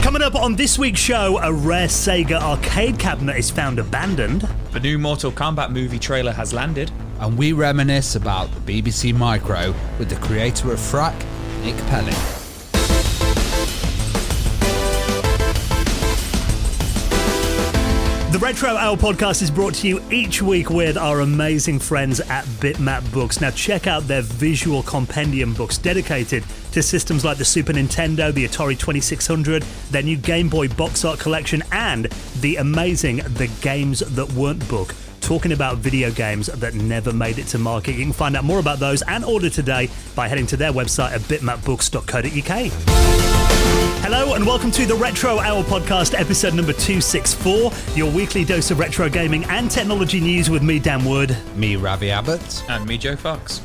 Coming up on this week's show, a rare Sega arcade cabinet is found abandoned. The new Mortal Kombat movie trailer has landed. And we reminisce about the BBC Micro with the creator of Frak, Nick Pelling. The Retro Hour podcast is brought to you each week with our amazing friends at Bitmap Books. Now check out their visual compendium books dedicated to systems like the Super Nintendo, the Atari 2600, their new Game Boy box art collection, and the amazing The Games That Weren't book, talking about video games that never made it to market. You can find out more about those and order today by heading to their website at bitmapbooks.co.uk. Hello and welcome to the Retro Hour podcast, episode number 264, your weekly dose of retro gaming and technology news with me, Dan Wood. Me, Ravi Abbott. And me, Joe Fox.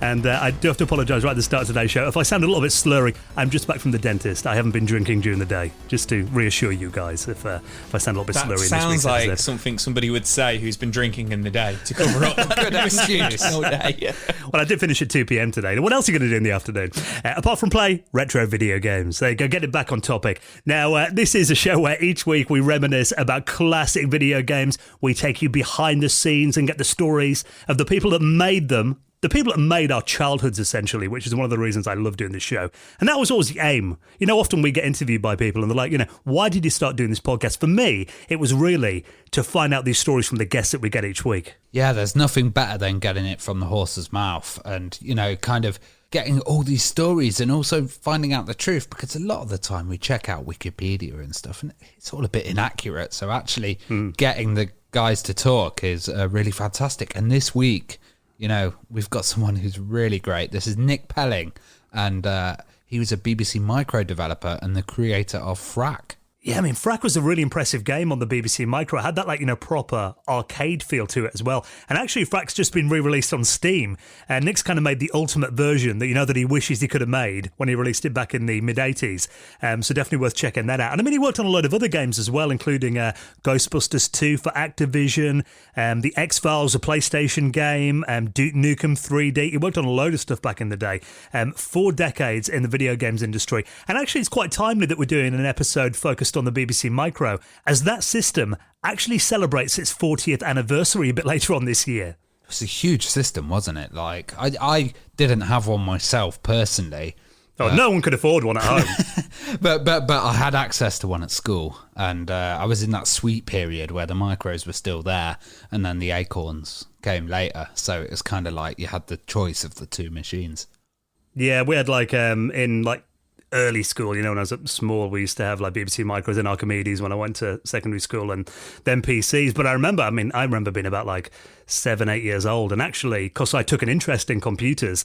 And I do have to apologise right at the start of today's show. If I sound a little bit slurry, I'm just back from the dentist. I haven't been drinking during the day, just to reassure you guys if I sound a little bit slurry. That sounds like something somebody would say who's been drinking in the day to cover up. Good excuse all day. Well, I did finish at 2 p.m. today. What else are you going to do in the afternoon? Apart from play retro video games. There you go, get it back on topic. Now, this is a show where each week we reminisce about classic video games. We take you behind the scenes and get the stories of the people that made them. The people that made our childhoods, essentially, which is one of the reasons I love doing this show. And that was always the aim. You know, often we get interviewed by people and they're like, why did you start doing this podcast? For me, it was really to find out these stories from the guests that we get each week. Yeah, there's nothing better than getting it from the horse's mouth and, kind of getting all these stories and also finding out the truth, because a lot of the time we check out Wikipedia and stuff and it's all a bit inaccurate. So actually getting the guys to talk is really fantastic. And this week, we've got someone who's really great. This is Nick Pelling, and he was a BBC Micro developer and the creator of Frak. Yeah, I mean, Frak was a really impressive game on the BBC Micro. It had that, proper arcade feel to it as well. And actually, Frak's just been re-released on Steam. And Nick's kind of made the ultimate version that, that he wishes he could have made when he released it back in the mid-80s. So definitely worth checking that out. And I mean, he worked on a load of other games as well, including Ghostbusters 2 for Activision, the X-Files, a PlayStation game, Duke Nukem 3D. He worked on a load of stuff back in the day. 4 decades in the video games industry. And actually, it's quite timely that we're doing an episode focused on the BBC Micro, as that system actually celebrates its 40th anniversary a bit later on this year. It was a huge system, wasn't it? Like, I didn't have one myself personally. Oh, no one could afford one at home. but I had access to one at school, and I was in that sweet period where the Micros were still there, and then the Acorns came later. So it was kind of like you had the choice of the two machines. Yeah, we had in early school, when I was small, we used to have BBC Micros and Archimedes when I went to secondary school, and then PCs. But I remember being about 7, 8 years old, and actually, because I took an interest in computers,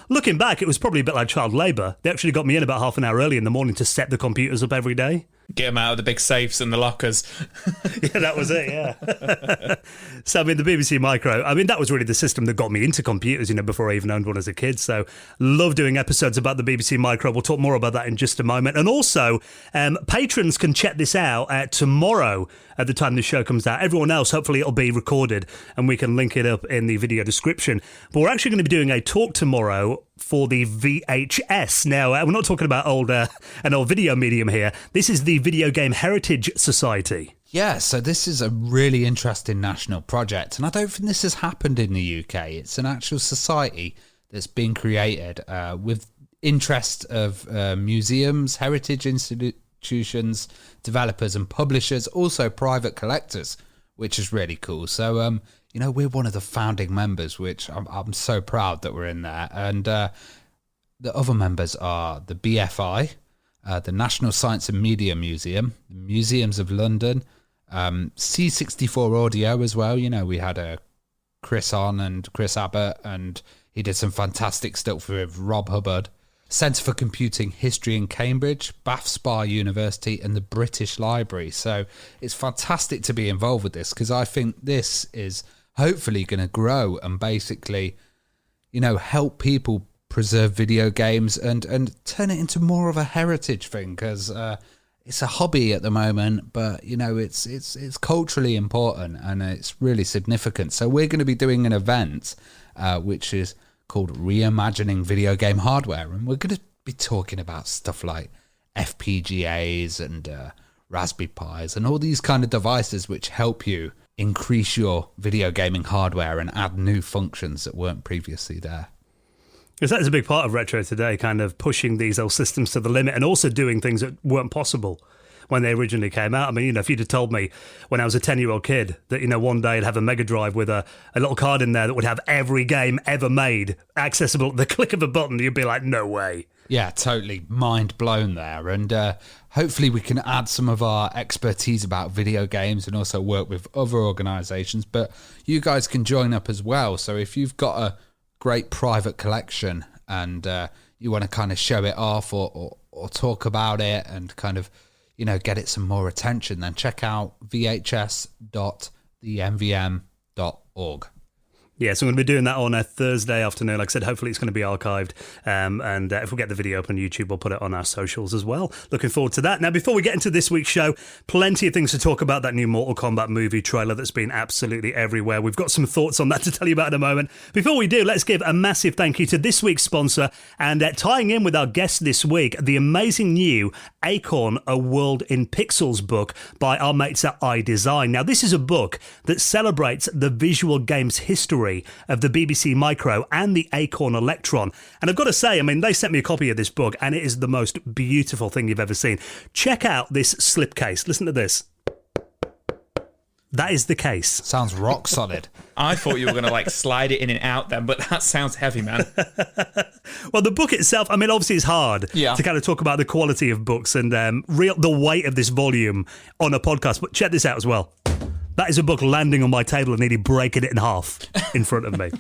looking back, it was probably a bit like child labour. They actually got me in about half an hour early in the morning to set the computers up every day. Get them out of the big safes and the lockers. Yeah, that was it, yeah. So, the BBC Micro, that was really the system that got me into computers, before I even owned one as a kid. So, love doing episodes about the BBC Micro. We'll talk more about that in just a moment. And also, patrons can check this out tomorrow at the time the show comes out. Everyone else, hopefully it'll be recorded and we can link it up in the video description. But we're actually going to be doing a talk tomorrow for the VHS. Now, we're not talking about an old video medium here. This is the Video Game Heritage Society. Yeah, so this is a really interesting national project, and I don't think this has happened in the UK. It's an actual society that's been created with interest of museums, heritage institutions, developers and publishers, also private collectors, which is really cool. So, we're one of the founding members, which I'm so proud that we're in there. And the other members are the BFI, the National Science and Media Museum, the Museums of London, C64 Audio as well. We had Chris Abbott, and he did some fantastic stuff with Rob Hubbard. Centre for Computing History in Cambridge, Bath Spa University, and the British Library. So it's fantastic to be involved with this, because I think this is hopefully going to grow and basically, help people preserve video games and turn it into more of a heritage thing, because it's a hobby at the moment, but it's culturally important and it's really significant. So we're going to be doing an event which is called Reimagining Video Game Hardware, and we're going to be talking about stuff like FPGAs and Raspberry Pis and all these kind of devices which help you increase your video gaming hardware and add new functions that weren't previously there. Because that is a big part of retro today, kind of pushing these old systems to the limit and also doing things that weren't possible when they originally came out. I mean, if you'd have told me when I was a 10-year-old kid that, one day I'd have a Mega Drive with a little card in there that would have every game ever made accessible at the click of a button, you'd be like, no way. Yeah, totally mind blown there. And hopefully we can add some of our expertise about video games and also work with other organisations. But you guys can join up as well. So if you've got a great private collection and you want to kind of show it off or talk about it and kind of, get it some more attention, then check out vhs.themvm.org. Yeah, so I'm going to be doing that on a Thursday afternoon. Like I said, hopefully it's going to be archived. And if we get the video up on YouTube, we'll put it on our socials as well. Looking forward to that. Now, before we get into this week's show, plenty of things to talk about that new Mortal Kombat movie trailer that's been absolutely everywhere. We've got some thoughts on that to tell you about in a moment. Before we do, let's give a massive thank you to this week's sponsor. And tying in with our guest this week, the amazing new Acorn: A World in Pixels book by our mates at iDesign. Now, this is a book that celebrates the visual games history of the BBC Micro and the Acorn Electron. And I've got to say, they sent me a copy of this book and it is the most beautiful thing you've ever seen. Check out this slipcase. Listen to this. That is the case. Sounds rock solid. I thought you were going to slide it in and out then, but that sounds heavy, man. Well, the book itself, obviously it's hard to kind of talk about the quality of books and the weight of this volume on a podcast, but check this out as well. That is a book landing on my table and nearly breaking it in half in front of me.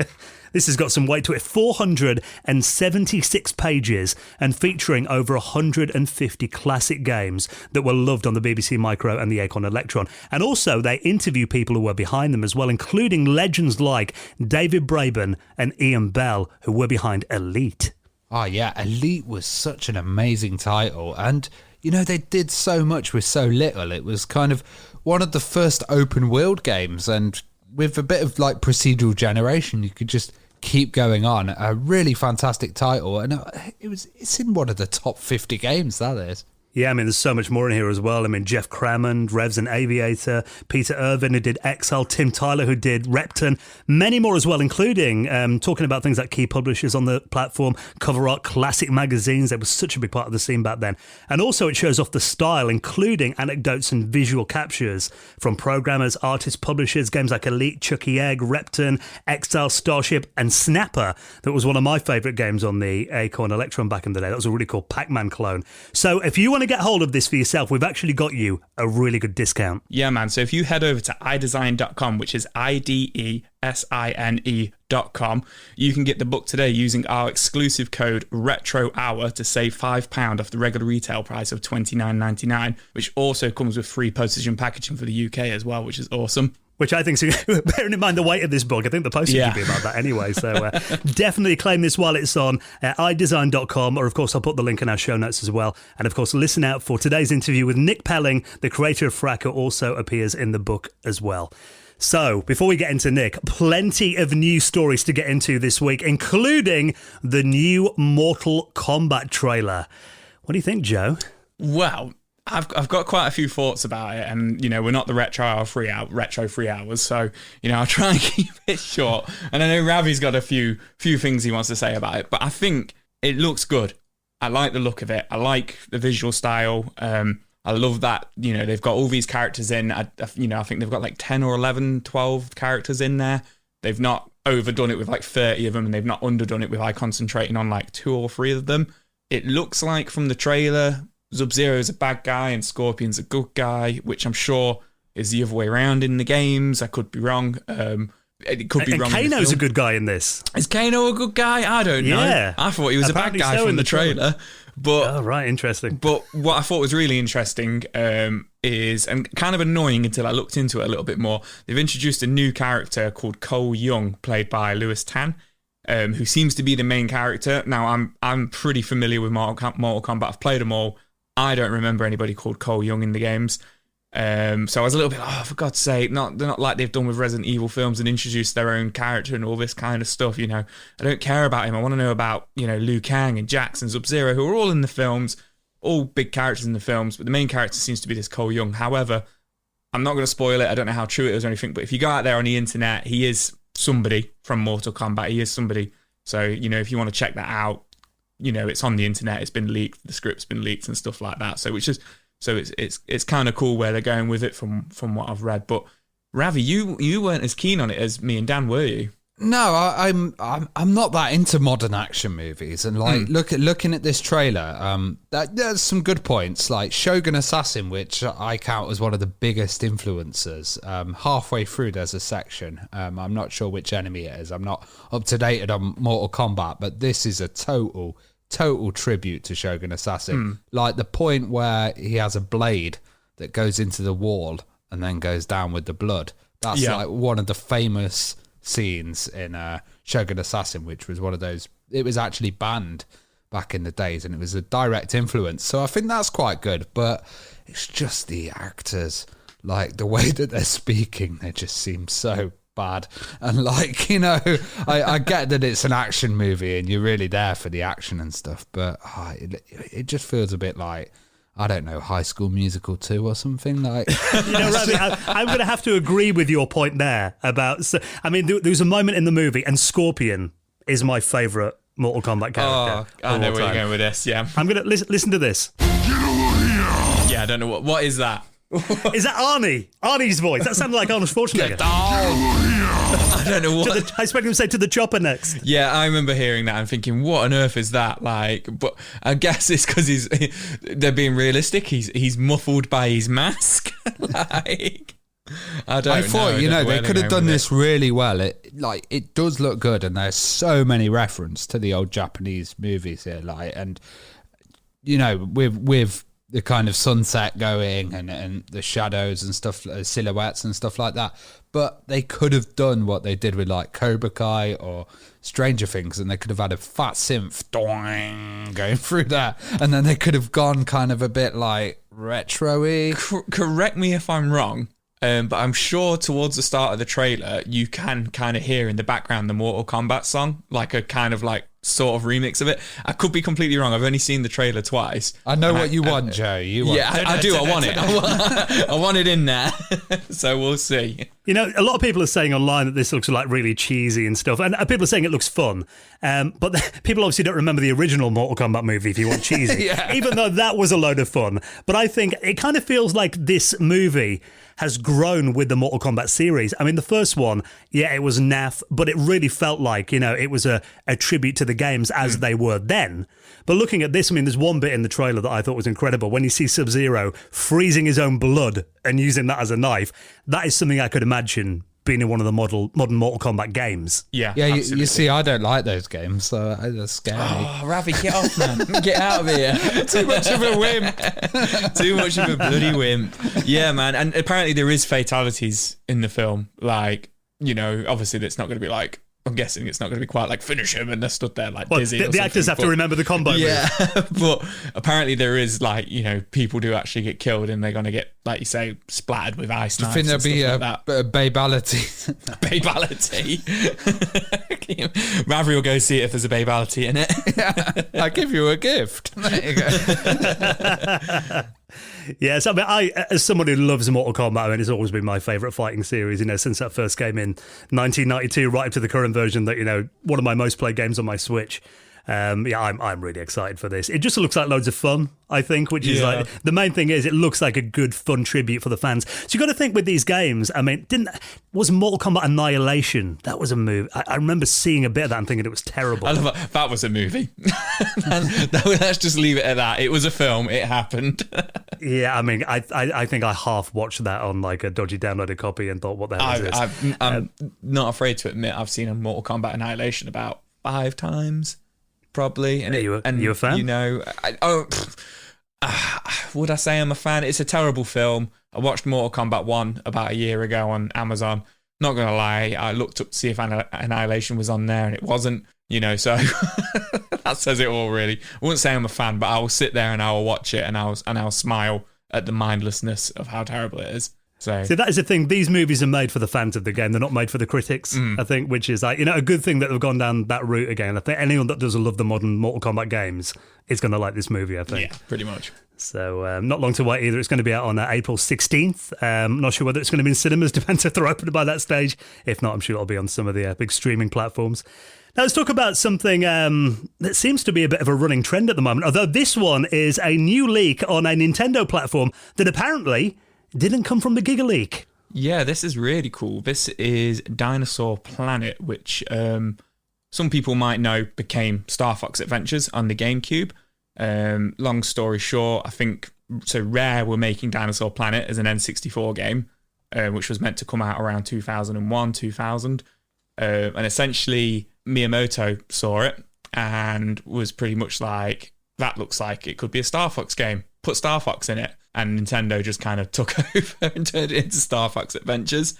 This has got some weight to it. 476 pages and featuring over 150 classic games that were loved on the BBC Micro and the Acorn Electron. And also they interview people who were behind them as well, including legends like David Braben and Ian Bell, who were behind Elite. Oh, yeah. Elite was such an amazing title. And, they did so much with so little. It was kind of one of the first open world games, and with a bit of procedural generation, you could just keep going on. A really fantastic title, and it's in one of the top 50 games, that is. Yeah, there's so much more in here as well. Jeff Crammond, Revs and Aviator, Peter Irvin, who did Exile, Tim Tyler, who did Repton, many more as well, including talking about things like key publishers on the platform, cover art, classic magazines. They were such a big part of the scene back then. And also it shows off the style, including anecdotes and visual captures from programmers, artists, publishers, games like Elite, Chucky Egg, Repton, Exile, Starship, and Snapper. That was one of my favourite games on the Acorn Electron back in the day. That was a really cool Pac-Man clone. So if you want to get hold of this for yourself, we've actually got you a really good discount. Yeah, man. So if you head over to iDesign.com, which is IDESINE.com, you can get the book today using our exclusive code RETROHOUR to save £5 off the regular retail price of $29.99, which also comes with free postage and packaging for the UK as well, which is awesome. Which I think, bearing in mind the weight of this book, I think the postage would be about that anyway. So definitely claim this while it's on iDesign.com, or of course I'll put the link in our show notes as well. And of course, listen out for today's interview with Nick Pelling, the creator of Frak, who also appears in the book as well. So, before we get into Nick, plenty of news stories to get into this week, including the new Mortal Kombat trailer. What do you think, Joe? Well, I've got quite a few thoughts about it, and we're not the retro 3 hours, so I'll try and keep it short. And I know Ravi's got a few things he wants to say about it, but I think it looks good. I like the look of it. I like the visual style. I love that they've got all these characters in. I think they've got 10 or 11, 12 characters in there. They've not overdone it with 30 of them, and they've not underdone it with concentrating on 2 or 3 of them. It looks like from the trailer, Sub-Zero is a bad guy and Scorpion's a good guy, which I'm sure is the other way around in the games. I could be wrong. It could be wrong. And Kano's a good guy in this. Is Kano a good guy? I don't know. Yeah. I thought he was apparently a bad guy from the trailer. But, right, interesting. But what I thought was really interesting is, and kind of annoying until I looked into it a little bit more, they've introduced a new character called Cole Young, played by Lewis Tan. Who seems to be the main character. Now, I'm pretty familiar with Mortal Kombat. I've played them all. I don't remember anybody called Cole Young in the games. So I was a little bit, for God's sake, they're not like they've done with Resident Evil films and introduced their own character and all this kind of stuff, I don't care about him. I want to know about, Liu Kang and Jax and Sub-Zero, who are all in the films. all big characters in the films, but the main character seems to be this Cole Young. However, I'm not going to spoil it. I don't know how true it is or anything, but if you go out there on the internet, he is somebody from Mortal Kombat. He is somebody. So, if you want to check that out, it's on the internet. It's been leaked. The script's been leaked and stuff like that. So it's kind of cool where they're going with it from what I've read. But Ravi, you weren't as keen on it as me and Dan, were you? No, I'm not that into modern action movies, and looking at this trailer, there's some good points, like Shogun Assassin, which I count as one of the biggest influencers. Halfway through, there's a section. I'm not sure which enemy it is. I'm not up to date on Mortal Kombat, but this is a total tribute to Shogun Assassin. Like the point where he has a blade that goes into the wall and then goes down with the blood. That's like one of the famous scenes in Shogun Assassin, which was one of those, it was actually banned back in the days, and it was a direct influence. So I think that's quite good, but it's just the actors, like the way that they're speaking, they just seem so bad. And like, I get that it's an action movie and you're really there for the action and stuff, but it just feels a bit like, I don't know, High School Musical 2 or something like. Ravi, I'm going to have to agree with your point there about. There was a moment in the movie, and Scorpion is my favourite Mortal Kombat character. Oh, I know where you're going with this. Yeah, I'm going to listen to this. Yeah, I don't know what is that. Is that Arnie? Arnie's voice. That sounded like Arnold Schwarzenegger. I don't know what. I expect him to say to the chopper next. Yeah, I remember hearing that and thinking, what on earth is that? Like, but I guess it's because they're being realistic. He's muffled by his mask. Like, I thought, they could have done this really well. It does look good, and there's so many references to the old Japanese movies here. Like, and with the kind of sunset going and the shadows and stuff, silhouettes and stuff like that. But they could have done what they did with like Cobra Kai or Stranger Things, and they could have had a fat synth doing going through that, and then they could have gone kind of a bit like retro-y. Correct me if I'm wrong, but I'm sure towards the start of the trailer you can kind of hear in the background the Mortal Kombat song, like a kind of like sort of remix of it. I could be completely wrong. I've only seen the trailer twice. I know what you want, Joe. I do. I want it. I want it in there. So we'll see. A lot of people are saying online that this looks like really cheesy and stuff, and people are saying it looks fun. But people obviously don't remember the original Mortal Kombat movie if you want cheesy, even though that was a load of fun. But I think it kind of feels like this movie has grown with the Mortal Kombat series. I mean, the first one, it was naff, but it really felt like, it was a tribute to the games as they were then. But looking at this, I mean, there's one bit in the trailer that I thought was incredible. When you see Sub-Zero freezing his own blood and using that as a knife, that is something I could imagine being in one of the modern Mortal Kombat games. Yeah, you see, I don't like those games, so that's scary. Oh, Ravi, get off, man. Get out of here. Too much of a wimp. Too much of a bloody wimp. Yeah, man. And apparently there is fatalities in the film. Like, obviously it's not going to be like, I'm guessing it's not going to be quite like finish him and they're stood there like dizzy. The actors have to remember the combo move. But apparently there is like, people do actually get killed and they're going to get, like you say, splattered with ice knives. I think there'll be a babality. Babality. Ravi will go see it if there's a babality in it. Yeah, I give you a gift. There you go. Yes, I mean, as someone who loves Mortal Kombat, I mean, it's always been my favourite fighting series, since that first came in 1992, right up to the current version that, one of my most played games on my Switch. I'm really excited for this. It just looks like loads of fun, I think, which is like, the main thing is it looks like a good, fun tribute for the fans. So you got to think with these games, I mean, was Mortal Kombat Annihilation? That was a movie. I remember seeing a bit of that and thinking it was terrible. I love that was a movie. Let's just leave it at that. It was a film. It happened. Yeah, I mean, I think I half watched that on like a dodgy downloaded copy and thought, what the hell is this? I'm not afraid to admit I've seen a Mortal Kombat Annihilation about 5 times. Probably. And you a fan? Would I say I'm a fan? It's a terrible film. I watched Mortal Kombat 1 about a year ago on Amazon. Not going to lie, I looked up to see if Annihilation was on there and it wasn't, so that says it all really. I wouldn't say I'm a fan, but I will sit there and I will watch it and I'll smile at the mindlessness of how terrible it is. So See, that is the thing. These movies are made for the fans of the game. They're not made for the critics, I think, which is like, a good thing that they've gone down that route again. I think anyone that does love the modern Mortal Kombat games is going to like this movie, I think. yeah, pretty much. So not long to wait either. It's going to be out on April 16th. Not sure whether it's going to be in cinemas, depends if they're open by that stage. If not, I'm sure it'll be on some of the big streaming platforms. Now let's talk about something that seems to be a bit of a running trend at the moment, although this one is a new leak on a Nintendo platform that apparently didn't come from the Giga Leak. Yeah, this is really cool. This is Dinosaur Planet, which some people might know became Star Fox Adventures on the GameCube. Long story short, I think so. Rare were making Dinosaur Planet as an N64 game, which was meant to come out around 2001, 2000. And essentially, Miyamoto saw it and was pretty much like, that looks like it could be a Star Fox game. Put Star Fox in it. And Nintendo just kind of took over and turned it into Star Fox Adventures.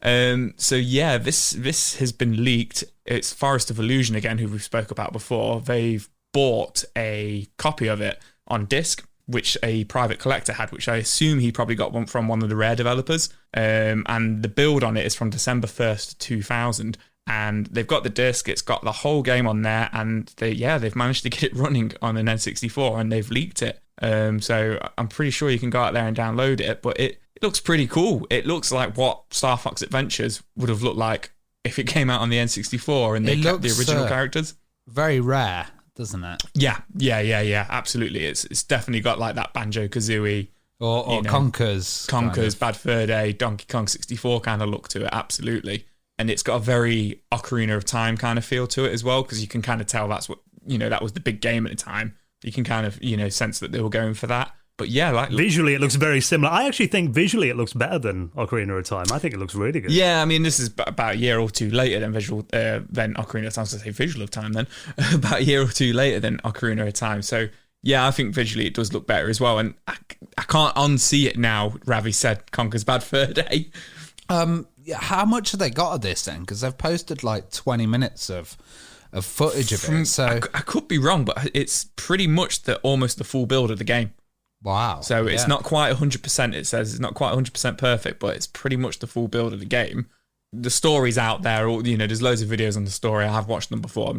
So yeah, this has been leaked. It's Forest of Illusion again, who we've spoke about before. They've bought a copy of it on disc, which a private collector had, which I assume he probably got one from one of the Rare developers. And the build on it is from December 1st, 2000. And they've got the disc, it's got the whole game on there, and they've managed to get it running on an N64, and they've leaked it. So I'm pretty sure you can go out there and download it, but it looks pretty cool. It looks like what Star Fox Adventures would have looked like if it came out on the N64 and they kept the original characters. Very Rare, doesn't it? Yeah, absolutely. It's definitely got like that Banjo-Kazooie or Conker's Bad Fur Day, Donkey Kong 64 kind of look to it, absolutely. And it's got a very Ocarina of Time kind of feel to it as well, because you can kind of tell that's what, that was the big game at the time. You can kind of, sense that they were going for that. But yeah, visually it looks very similar. I actually think visually it looks better than Ocarina of Time. I think it looks really good. Yeah, I mean, this is about a year or two later than Ocarina of Time. I was going to say Visual of Time then. About a year or two later than Ocarina of Time. So yeah, I think visually it does look better as well. And I can't unsee it now. Ravi said Conker's Bad Fur Day. How much have they got of this then? Because they've posted like 20 minutes of footage of it. So I could be wrong, but it's pretty much almost the full build of the game. Wow. So it's not quite 100%. It says it's not quite 100% perfect, but it's pretty much the full build of the game. The story's out there. There's loads of videos on the story. I have watched them before.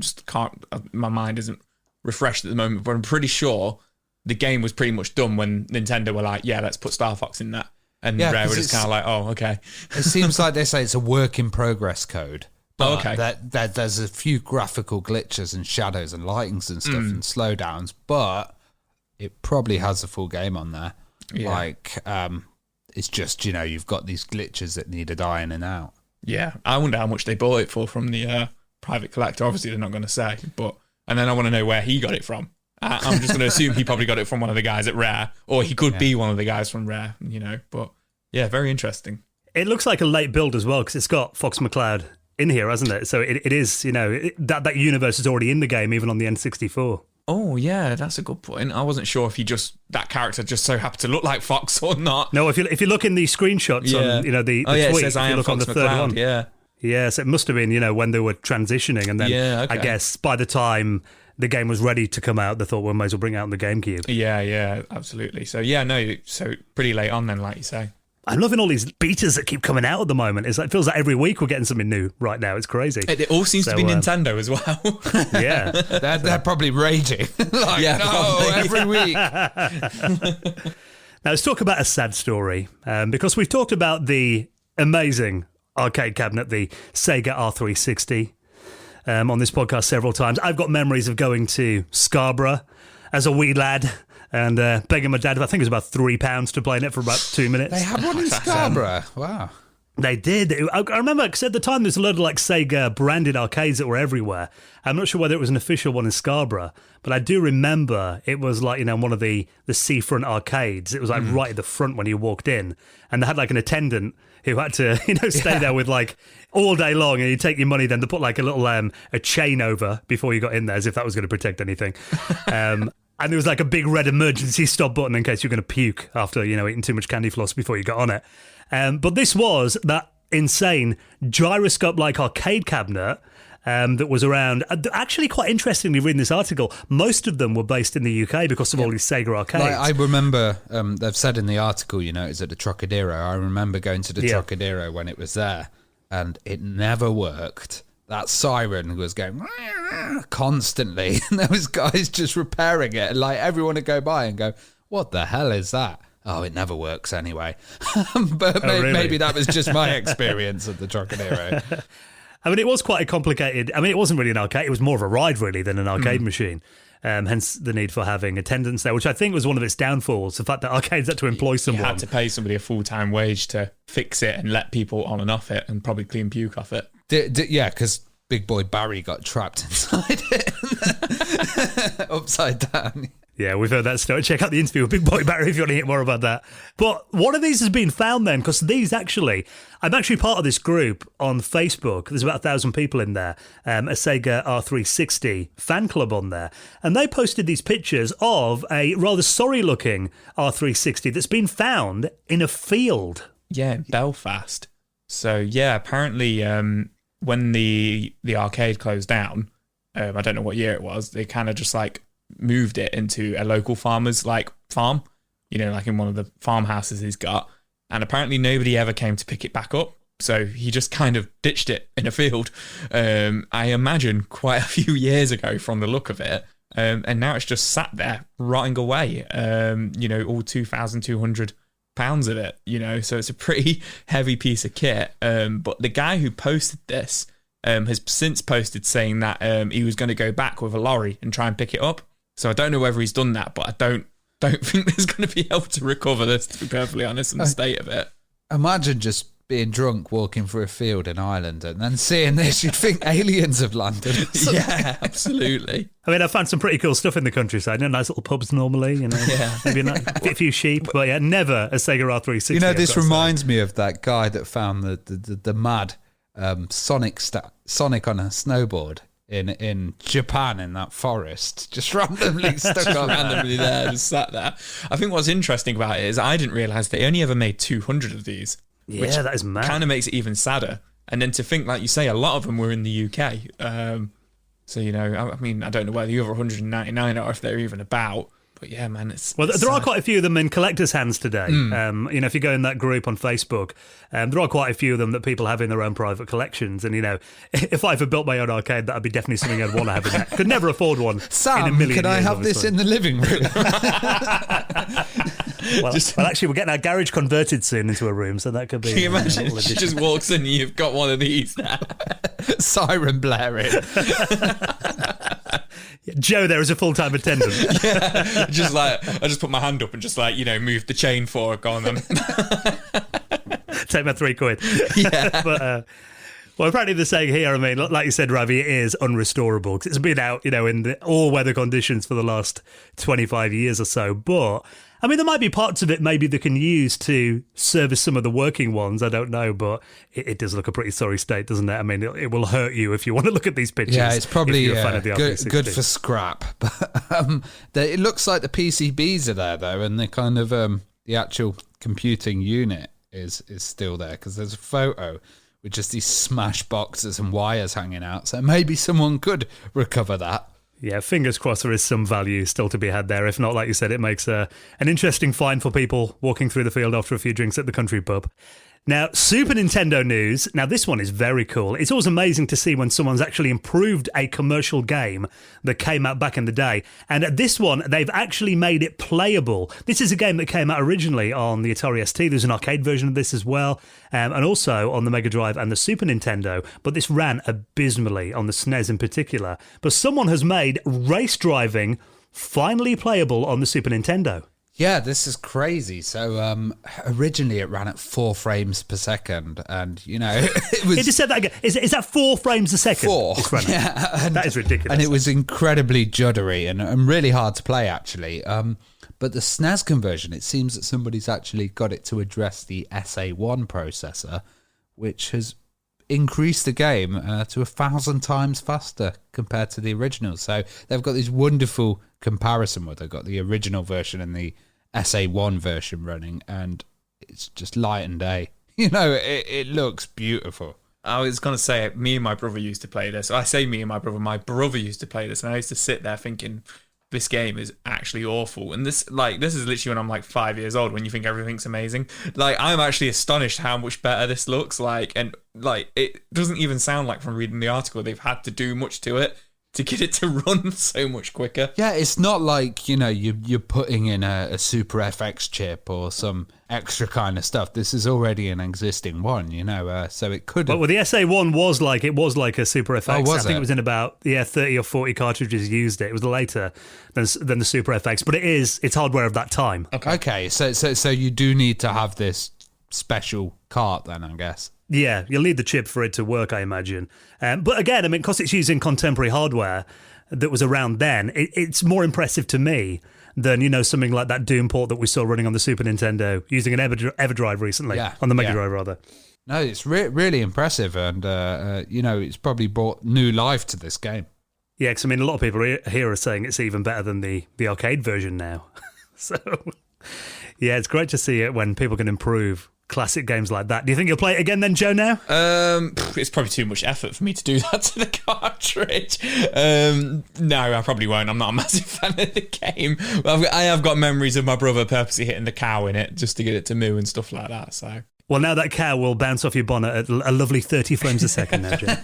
My mind isn't refreshed at the moment, but I'm pretty sure the game was pretty much done when Nintendo were like, yeah, let's put Star Fox in that. And Rare were just kind of like, oh, okay. It seems like they say it's a work in progress code. But okay. That there's a few graphical glitches and shadows and lightings and stuff and slowdowns, but it probably has a full game on there. Yeah. It's just, you've got these glitches that need ironing out. Yeah. I wonder how much they bought it for from the private collector. Obviously, they're not going to say, and then I want to know where he got it from. I'm just going to assume he probably got it from one of the guys at Rare, or he could be one of the guys from Rare, but yeah, very interesting. It looks like a late build as well, because it's got Fox McCloud in here, hasn't it? So it is, that universe is already in the game, even on the N64. Oh, yeah, that's a good point. I wasn't sure if that character just so happened to look like Fox or not. No, if you look in the screenshots on, the tweet, it says, if you look Fox on the third McCloud, one. Yeah. Yeah, so it must have been, when they were transitioning, and then I guess by the time the game was ready to come out, they thought, well, we may as well bring it out on the GameCube. Yeah, absolutely. So, so pretty late on then, like you say. I'm loving all these betas that keep coming out at the moment. It feels like every week we're getting something new right now. It's crazy. It all seems to be Nintendo as well. Yeah. They're probably raging. Every week. Now, let's talk about a sad story, because we've talked about the amazing arcade cabinet, the Sega R360, on this podcast several times. I've got memories of going to Scarborough as a wee lad and begging my dad, I think it was about £3 to play in it for about 2 minutes. They had one in Scarborough. Wow. They did. I remember, because at the time there's a load of Sega branded arcades that were everywhere. I'm not sure whether it was an official one in Scarborough, but I do remember it was one of the seafront arcades. It was right at the front when you walked in, and they had an attendant who had to stay there with all day long, and you take your money then to put a little a chain over before you got in there, as if that was going to protect anything. And there was a big red emergency stop button in case you're going to puke after eating too much candy floss before you got on it. But this was that insane gyroscope-like arcade cabinet that was around. Actually, quite interestingly, reading this article, most of them were based in the UK because of all these Sega arcades. Like, I remember, they've said in the article, it was at the Trocadero. I remember going to the Trocadero when it was there, and it never worked. That siren was going constantly, and there was guys just repairing it. And like everyone would go by and go, "What the hell is that?" Oh, it never works anyway. But really? Maybe that was just my experience of the Trocadero. I mean, it was quite a complicated. I mean, it wasn't really an arcade. It was more of a ride, really, than an arcade machine. Hence the need for having attendance there, which I think was one of its downfalls. The fact that arcades had to employ someone. You had to pay somebody a full-time wage to fix it and let people on and off it and probably clean puke off it. Yeah, because Big Boy Barry got trapped inside it. Upside down. Yeah, we've heard that story. Check out the interview with Big Boy Barry if you want to hear more about that. But one of these has been found then, because these actually, I'm actually part of this group on Facebook. There's about 1,000 people in there, a Sega R360 fan club on there. And they posted these pictures of a rather sorry-looking R360 that's been found in a field. Yeah, in Belfast. So, yeah, apparently when the arcade closed down, I don't know what year it was, they kind of just like moved it into a local farmer's like farm, like in one of the farmhouses he's got. And apparently nobody ever came to pick it back up. So he just kind of ditched it in a field. I imagine quite a few years ago from the look of it. And now it's just sat there rotting away, all 2,200 pounds of it, so it's a pretty heavy piece of kit. But the guy who posted this has since posted saying that he was going to go back with a lorry and try and pick it up. So I don't know whether he's done that, but I don't think there's going to be able to recover this, to be perfectly honest, in the state of it. Imagine just being drunk, walking through a field in Ireland, and then seeing this, you'd think aliens have landed. Yeah, absolutely. I mean, I found some pretty cool stuff in the countryside. Nice little pubs normally, maybe a few sheep, but yeah, never a Sega R360. This reminds me of that guy that found the mad Sonic on a snowboard in Japan in that forest, just randomly stuck up randomly there, just sat there. I think what's interesting about it is I didn't realise they only ever made 200 of these. Yeah, that is mad. Kind of makes it even sadder. And then to think, like you say, a lot of them were in the UK. So, I mean, I don't know where the other 199 are, if they're even about. But yeah, man, it's... Well, there are quite a few of them in collectors' hands today. If you go in that group on Facebook, there are quite a few of them that people have in their own private collections. And, if I ever built my own arcade, that would be definitely something I'd want to have in there. Could never afford one Sam, in a million can I years, have obviously. this in the living room? Well, actually, we're getting our garage converted soon into a room, so that could be... Can you imagine? She just walks in and you've got one of these now. Siren blaring. Joe there is a full-time attendant. Yeah, just like, I just put my hand up and just like, move the chain for it, go on then. Take my £3. Yeah. But, well, apparently they're saying here, I mean, like you said, Ravi, it is unrestorable because it's been out, in the all weather conditions for the last 25 years or so. But, I mean, there might be parts of it maybe they can use to service some of the working ones. I don't know, but it does look a pretty sorry state, doesn't it? I mean, it will hurt you if you want to look at these pictures. Yeah, it's probably good for scrap. But it looks like the PCBs are there, though, and the kind of the actual computing unit is still there because there's a photo with just these smash boxes and wires hanging out. So maybe someone could recover that. Yeah, fingers crossed there is some value still to be had there. If not, like you said, it makes an interesting find for people walking through the field after a few drinks at the country pub. Now, Super Nintendo news. Now, this one is very cool. It's always amazing to see when someone's actually improved a commercial game that came out back in the day. And this one, they've actually made it playable. This is a game that came out originally on the Atari ST. There's an arcade version of this as well, and also on the Mega Drive and the Super Nintendo. But this ran abysmally on the SNES in particular. But someone has made race driving finally playable on the Super Nintendo. Yeah, this is crazy. So originally it ran at 4 frames per second, and it was. It just said that again. Is that 4 frames a second? 4. Yeah, that is ridiculous. And it was incredibly juddery and really hard to play, actually. But the SNES conversion, it seems that somebody's actually got it to address the SA1 processor, which has increased the game to 1,000 times faster compared to the original. So they've got this wonderful comparison where they've got the original version and the SA1 version running, and it's just light and day. It looks beautiful. I was going to say, me and my brother used to play this. I say me and my brother used to play this, and I used to sit there thinking, this game is actually awful. And this is literally when I'm like 5 years old, when you think everything's amazing. Like, I'm actually astonished how much better this looks like. And like, it doesn't even sound like, from reading the article, they've had to do much to it to get it to run so much quicker. Yeah, it's not like, you're putting in a Super FX chip or some extra kind of stuff. This is already an existing one, so it could have... Well, the SA1 was like a Super FX. Was I think it? It was in about 30 or 40 cartridges used it. It was later than the Super FX, but it's hardware of that time. Okay, so you do need to have this special cart then, I guess. Yeah, you'll need the chip for it to work, I imagine. But again, I mean, because it's using contemporary hardware that was around then, it's more impressive to me than, something like that Doom port that we saw running on the Super Nintendo using an Everdrive recently, on the Mega Drive, rather. No, it's really impressive, and, it's probably brought new life to this game. Yeah, because, I mean, a lot of people here are saying it's even better than the arcade version now. So, yeah, it's great to see it when people can improve classic games like that. Do you think you'll play it again then, Joe, now? It's probably too much effort for me to do that to the cartridge. No, I probably won't. I'm not a massive fan of the game. I have got memories of my brother purposely hitting the cow in it just to get it to moo and stuff like that. So, well, now that cow will bounce off your bonnet at a lovely 30 frames a second now, Joe.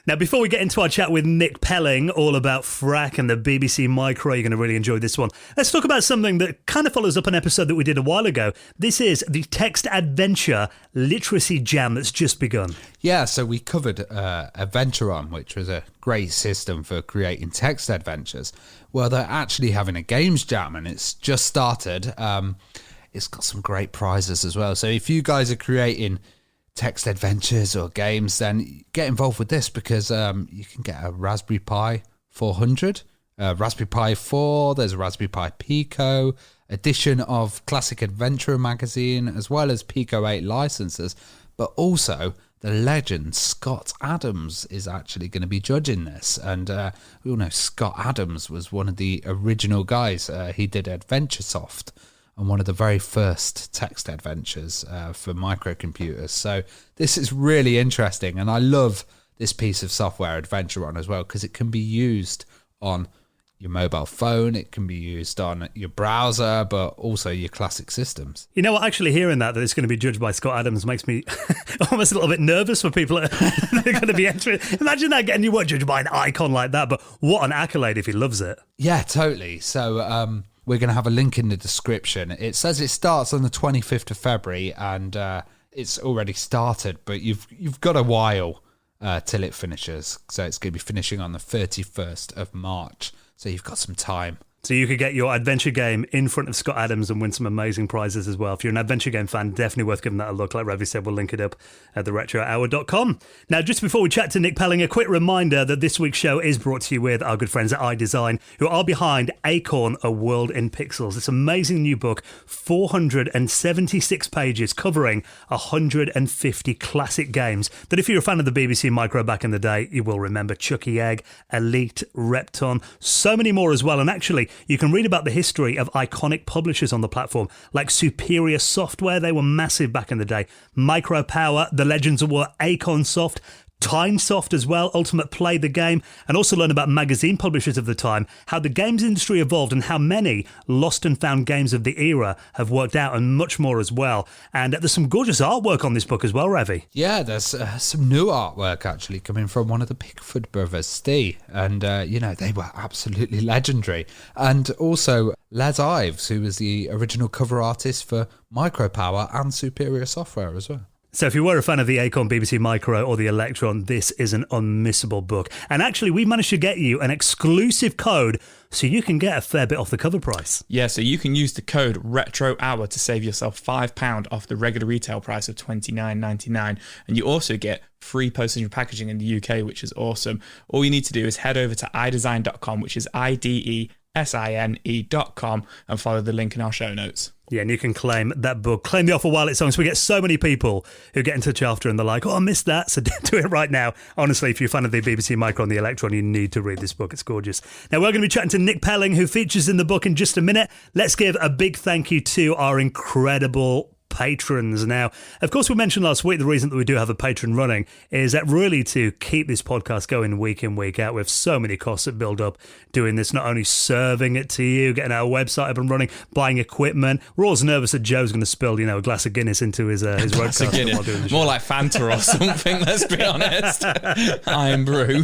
Now, before we get into our chat with Nick Pelling, all about Frak and the BBC Micro, you're going to really enjoy this one. Let's talk about something that kind of follows up an episode that we did a while ago. This is the Text Adventure Literacy Jam that's just begun. Yeah, so we covered Adventuron, which was a great system for creating text adventures. Well, they're actually having a games jam, and it's just started. It's got some great prizes as well. So if you guys are creating text adventures or games, then get involved with this, because you can get a Raspberry Pi 400, Raspberry Pi 4, there's a Raspberry Pi Pico, edition of Classic Adventurer magazine, as well as Pico 8 licenses, but also the legend Scott Adams is actually going to be judging this. And we all know Scott Adams was one of the original guys. He did AdventureSoft, and one of the very first text adventures for microcomputers. So this is really interesting, and I love this piece of software, Adventuron, as well, because it can be used on your mobile phone, it can be used on your browser, but also your classic systems. You know what, actually hearing that it's going to be judged by Scott Adams makes me almost a little bit nervous for people that are going to be entering. Imagine that, getting your work judged by an icon like that, but what an accolade if he loves it. Yeah, totally. So, we're going to have a link in the description. It says it starts on the 25th of February, and it's already started, but you've got a while till it finishes. So it's going to be finishing on the 31st of March. So you've got some time. So you could get your adventure game in front of Scott Adams and win some amazing prizes as well. If you're an adventure game fan, definitely worth giving that a look. Like Ravi said, we'll link it up at theretrohour.com. Now, just before we chat to Nick Pelling, a quick reminder that this week's show is brought to you with our good friends at iDesign, who are behind Acorn: A World in Pixels. This amazing new book, 476 pages, covering 150 classic games that, if you're a fan of the BBC Micro back in the day, you will remember. Chucky Egg, Elite, Repton, so many more as well. And actually, you can read about the history of iconic publishers on the platform, like Superior Software. They were massive back in the day. Micropower, the legends were Acorn Soft, Tynesoft as well, Ultimate Play the Game, and also learn about magazine publishers of the time, how the games industry evolved and how many lost and found games of the era have worked out, and much more as well. And there's some gorgeous artwork on this book as well, Ravi. Yeah, there's some new artwork actually coming from one of the Pickford brothers, Steve, and they were absolutely legendary. And also Les Ives, who was the original cover artist for Micropower and Superior Software as well. So if you were a fan of the Acorn BBC Micro or the Electron, this is an unmissable book. And actually, we managed to get you an exclusive code so you can get a fair bit off the cover price. Yeah, so you can use the code RETROHOUR to save yourself £5 off the regular retail price of $29.99. And you also get free postage and packaging in the UK, which is awesome. All you need to do is head over to iDesign.com, which is IDESINE.com, and follow the link in our show notes. Yeah, and you can claim that book. Claim the offer while it's on. So we get so many people who get in touch after and they're like, oh, I missed that. So do it right now. Honestly, if you're a fan of the BBC Micro and the Electron, you need to read this book. It's gorgeous. Now, we're going to be chatting to Nick Pelling, who features in the book in just a minute. Let's give a big thank you to our incredible patrons. Now, of course, we mentioned last week the reason that we do have a patron running is that really to keep this podcast going week in, week out. We have so many costs that build up doing this, not only serving it to you, getting our website up and running, buying equipment. We're always nervous that Joe's going to spill, a glass of Guinness into his roadcaster while doing the show. More like Fanta or something, let's be honest. Iron Brew.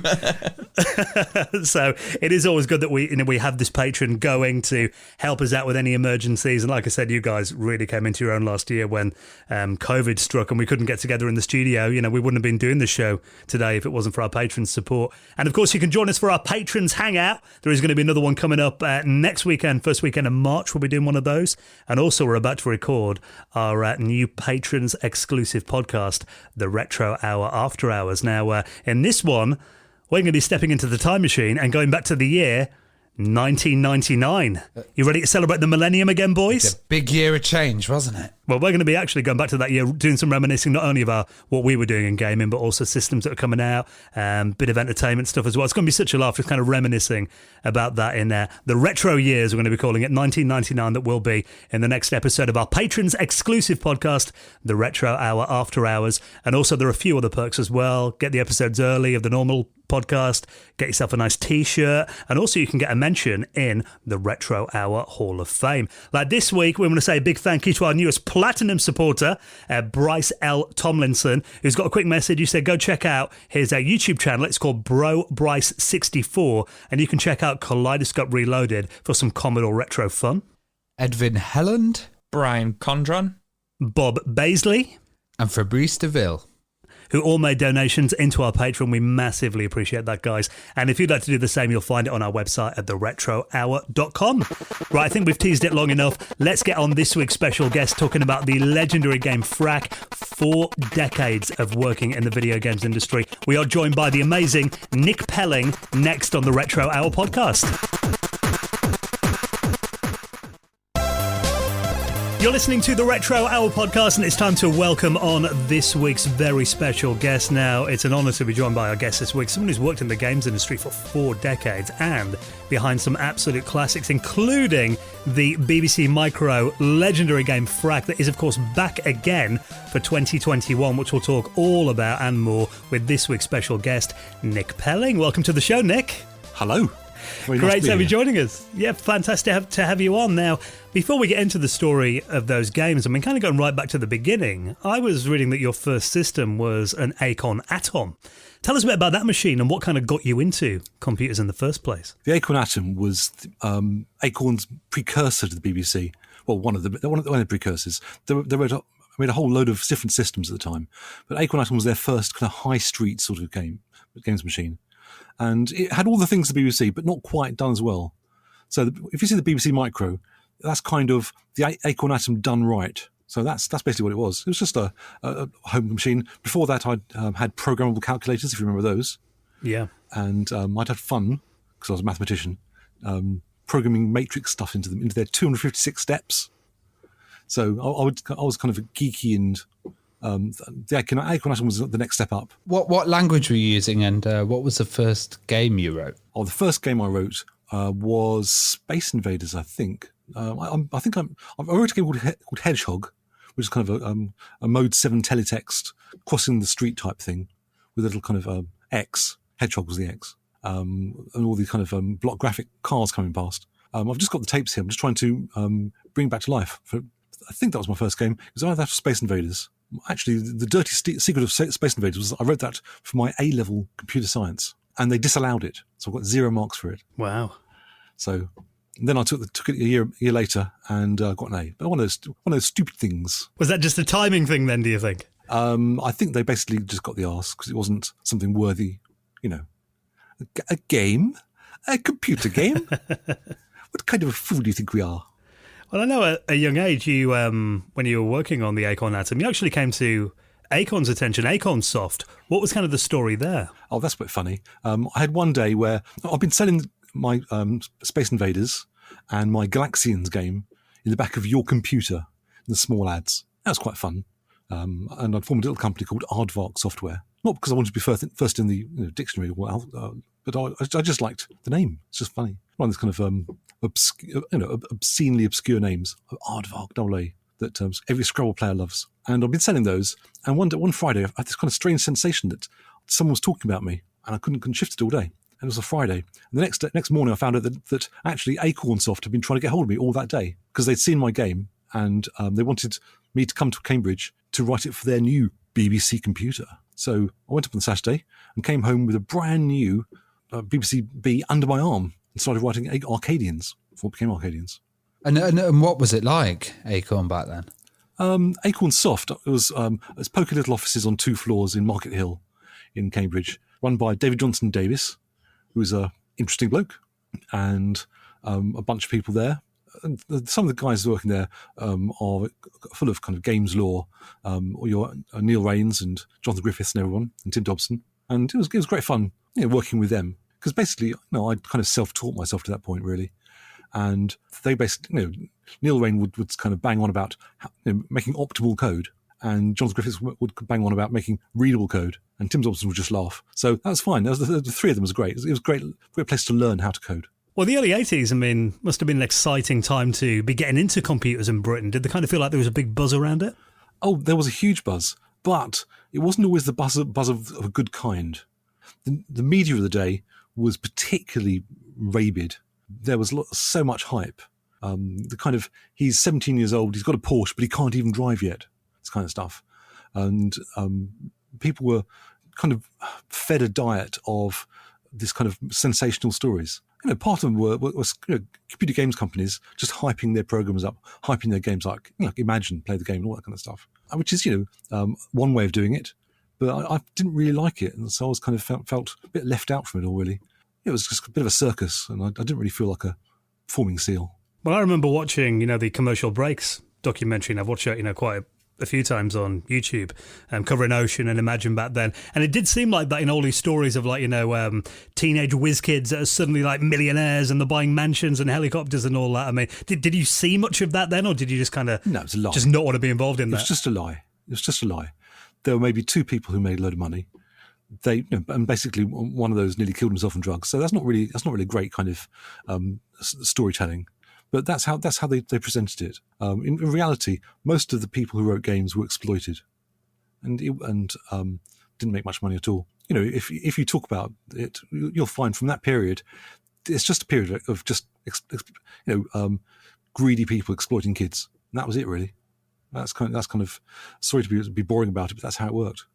So it is always good that we have this patron going to help us out with any emergencies. And like I said, you guys really came into your own last year when COVID struck and we couldn't get together in the studio. We wouldn't have been doing the show today if it wasn't for our patrons' support. And of course, you can join us for our patrons hangout. There is going to be another one coming up next weekend, first weekend of March. We'll be doing one of those. And also, we're about to record our new patrons exclusive podcast, the Retro Hour After Hours. Now, in this one, we're going to be stepping into the time machine and going back to the year 1999. You ready to celebrate the millennium again, boys? It's a big year of change, wasn't it? Well, we're going to be actually going back to that year, doing some reminiscing, not only of what we were doing in gaming, but also systems that are coming out, bit of entertainment stuff as well. It's going to be such a laugh, just kind of reminiscing about that in the retro years, we're going to be calling it, 1999, that will be in the next episode of our patrons exclusive podcast, the Retro Hour After Hours. And also there are a few other perks as well. Get the episodes early of the normal podcast, get yourself a nice t-shirt, and also you can get a mention in the Retro Hour Hall of Fame. Like this week, we want to say a big thank you to our newest platinum supporter, Bryce L. Tomlinson, who's got a quick message. He said, go check out his YouTube channel. It's called Bro Bryce 64, and you can check out Kaleidoscope Reloaded for some Commodore retro fun. Edwin Helland, Brian Condron, Bob Baisley, and Fabrice DeVille, who all made donations into our Patreon. We massively appreciate that, guys. And if you'd like to do the same, you'll find it on our website at theretrohour.com. Right, I think we've teased it long enough. Let's get on this week's special guest talking about the legendary game Frak. 4 decades of working in the video games industry. We are joined by the amazing Nick Pelling next on the Retro Hour podcast. You're listening to the Retro Hour podcast, and it's time to welcome on this week's very special guest. Now, it's an honour to be joined by our guest this week, someone who's worked in the games industry for 4 decades and behind some absolute classics, including the BBC Micro legendary game Frak, that is, of course, back again for 2021, which we'll talk all about and more with this week's special guest, Nick Pelling. Welcome to the show, Nick. Hello. Great to have you joining us. Yeah, fantastic to have you on. Now, before we get into the story of those games, I mean, kind of going right back to the beginning, I was reading that your first system was an Acorn Atom. Tell us a bit about that machine and what kind of got you into computers in the first place. The Acorn Atom was Acorn's precursor to the BBC. Well, one of the precursors. They made a whole load of different systems at the time, but Acorn Atom was their first kind of high street sort of games machine. And it had all the things the BBC, but not quite done as well. So if you see the BBC Micro, that's kind of the Acorn Atom done right. So that's basically what it was. It was just a home machine. Before that, I'd had programmable calculators, if you remember those. Yeah. And I'd had fun, because I was a mathematician, programming matrix stuff into their 256 steps. So I was kind of geeky, and the Acorn Atom was the next step up. What language were you using, and what was the first game you wrote? Oh, the first game I wrote was Space Invaders, I think. I wrote a game called Hedgehog, which is kind of a Mode 7 teletext crossing the street type thing with a little kind of X. Hedgehog was the X. And all these kind of block graphic cars coming past. I've just got the tapes here. I'm just trying to bring back to life. I think that was my first game. It was either that or Space Invaders. Actually, the dirty secret of Space Invaders was I wrote that for my A-level computer science, and they disallowed it. So I got 0 marks for it. Wow. So then I took it a year later and got an A. But one of those stupid things. Was that just a timing thing then, do you think? I think they basically just got the arse because it wasn't something worthy, a game? A computer game? What kind of a fool do you think we are? Well, I know at a young age, you when you were working on the Acorn Atom, you actually came to Acorn's attention, Acorn Soft. What was kind of the story there? Oh, that's a bit funny. I had one day where I've been selling my Space Invaders and my Galaxians game in the back of your computer in the small ads. That was quite fun. And I'd formed a little company called Aardvark Software. Not because I wanted to be first in the dictionary, but I just liked the name. It's just funny. One of those kind of obscenely obscure names. Aardvark, AA. that every Scrabble player loves. And I've been selling those. And one Friday, I had this kind of strange sensation that someone was talking about me, and I couldn't shift it all day. And it was a Friday. And the next morning, I found out that actually Acornsoft had been trying to get hold of me all that day because they'd seen my game, and they wanted me to come to Cambridge to write it for their new BBC computer. So I went up on Saturday and came home with a brand new BBC B under my arm and started writing Arcadians before it became Arcadians. And what was it like, Acorn, back then? Acornsoft, it was poky little offices on 2 floors in Market Hill in Cambridge, run by David Johnson Davis, who was an interesting bloke, and a bunch of people there. And some of the guys working there are full of kind of games lore. Your Neil Rains and Jonathan Griffiths and everyone, and Tim Dobson, and it was great fun, working with them, because basically, I'd kind of self-taught myself to that point really, and they basically, Neil Rain would kind of bang on about making optimal code, and Jonathan Griffiths would bang on about making readable code, and Tim Dobson would just laugh. So that was fine. The 3 of them was great. It was a great place to learn how to code. Well, the early 80s, must have been an exciting time to be getting into computers in Britain. Did they kind of feel like there was a big buzz around it? Oh, there was a huge buzz, but it wasn't always the buzz of a good kind. The media of the day was particularly rabid. There was so much hype. He's 17 years old, he's got a Porsche, but he can't even drive yet. This kind of stuff. And people were kind of fed a diet of this kind of sensational stories. Part of them was computer games companies just hyping their programs up, hyping their games like Imagine, play the game, and all that kind of stuff, which is one way of doing it. But I didn't really like it, and so I was kind of felt a bit left out from it all. Really, it was just a bit of a circus, and I didn't really feel like a performing seal. Well, I remember watching the Commercial Breaks documentary, and I've watched it quite a few times on YouTube, covering Ocean and Imagine back then, and it did seem like that in all these stories of teenage whiz kids that are suddenly like millionaires and they're buying mansions and helicopters and all that. Did you see much of that then, or did you just kind of no, it's a lie. Just not want to be involved in that? It was just a lie. It was just a lie. There were maybe 2 people who made a load of money. And basically one of those nearly killed himself on drugs. So that's not really a great kind of storytelling. But that's how they presented it. In reality, most of the people who wrote games were exploited, and didn't make much money at all. If you talk about it, you'll find from that period, it's just a period of just greedy people exploiting kids. And that was it, really. That's kind of sorry to be boring about it, but that's how it worked.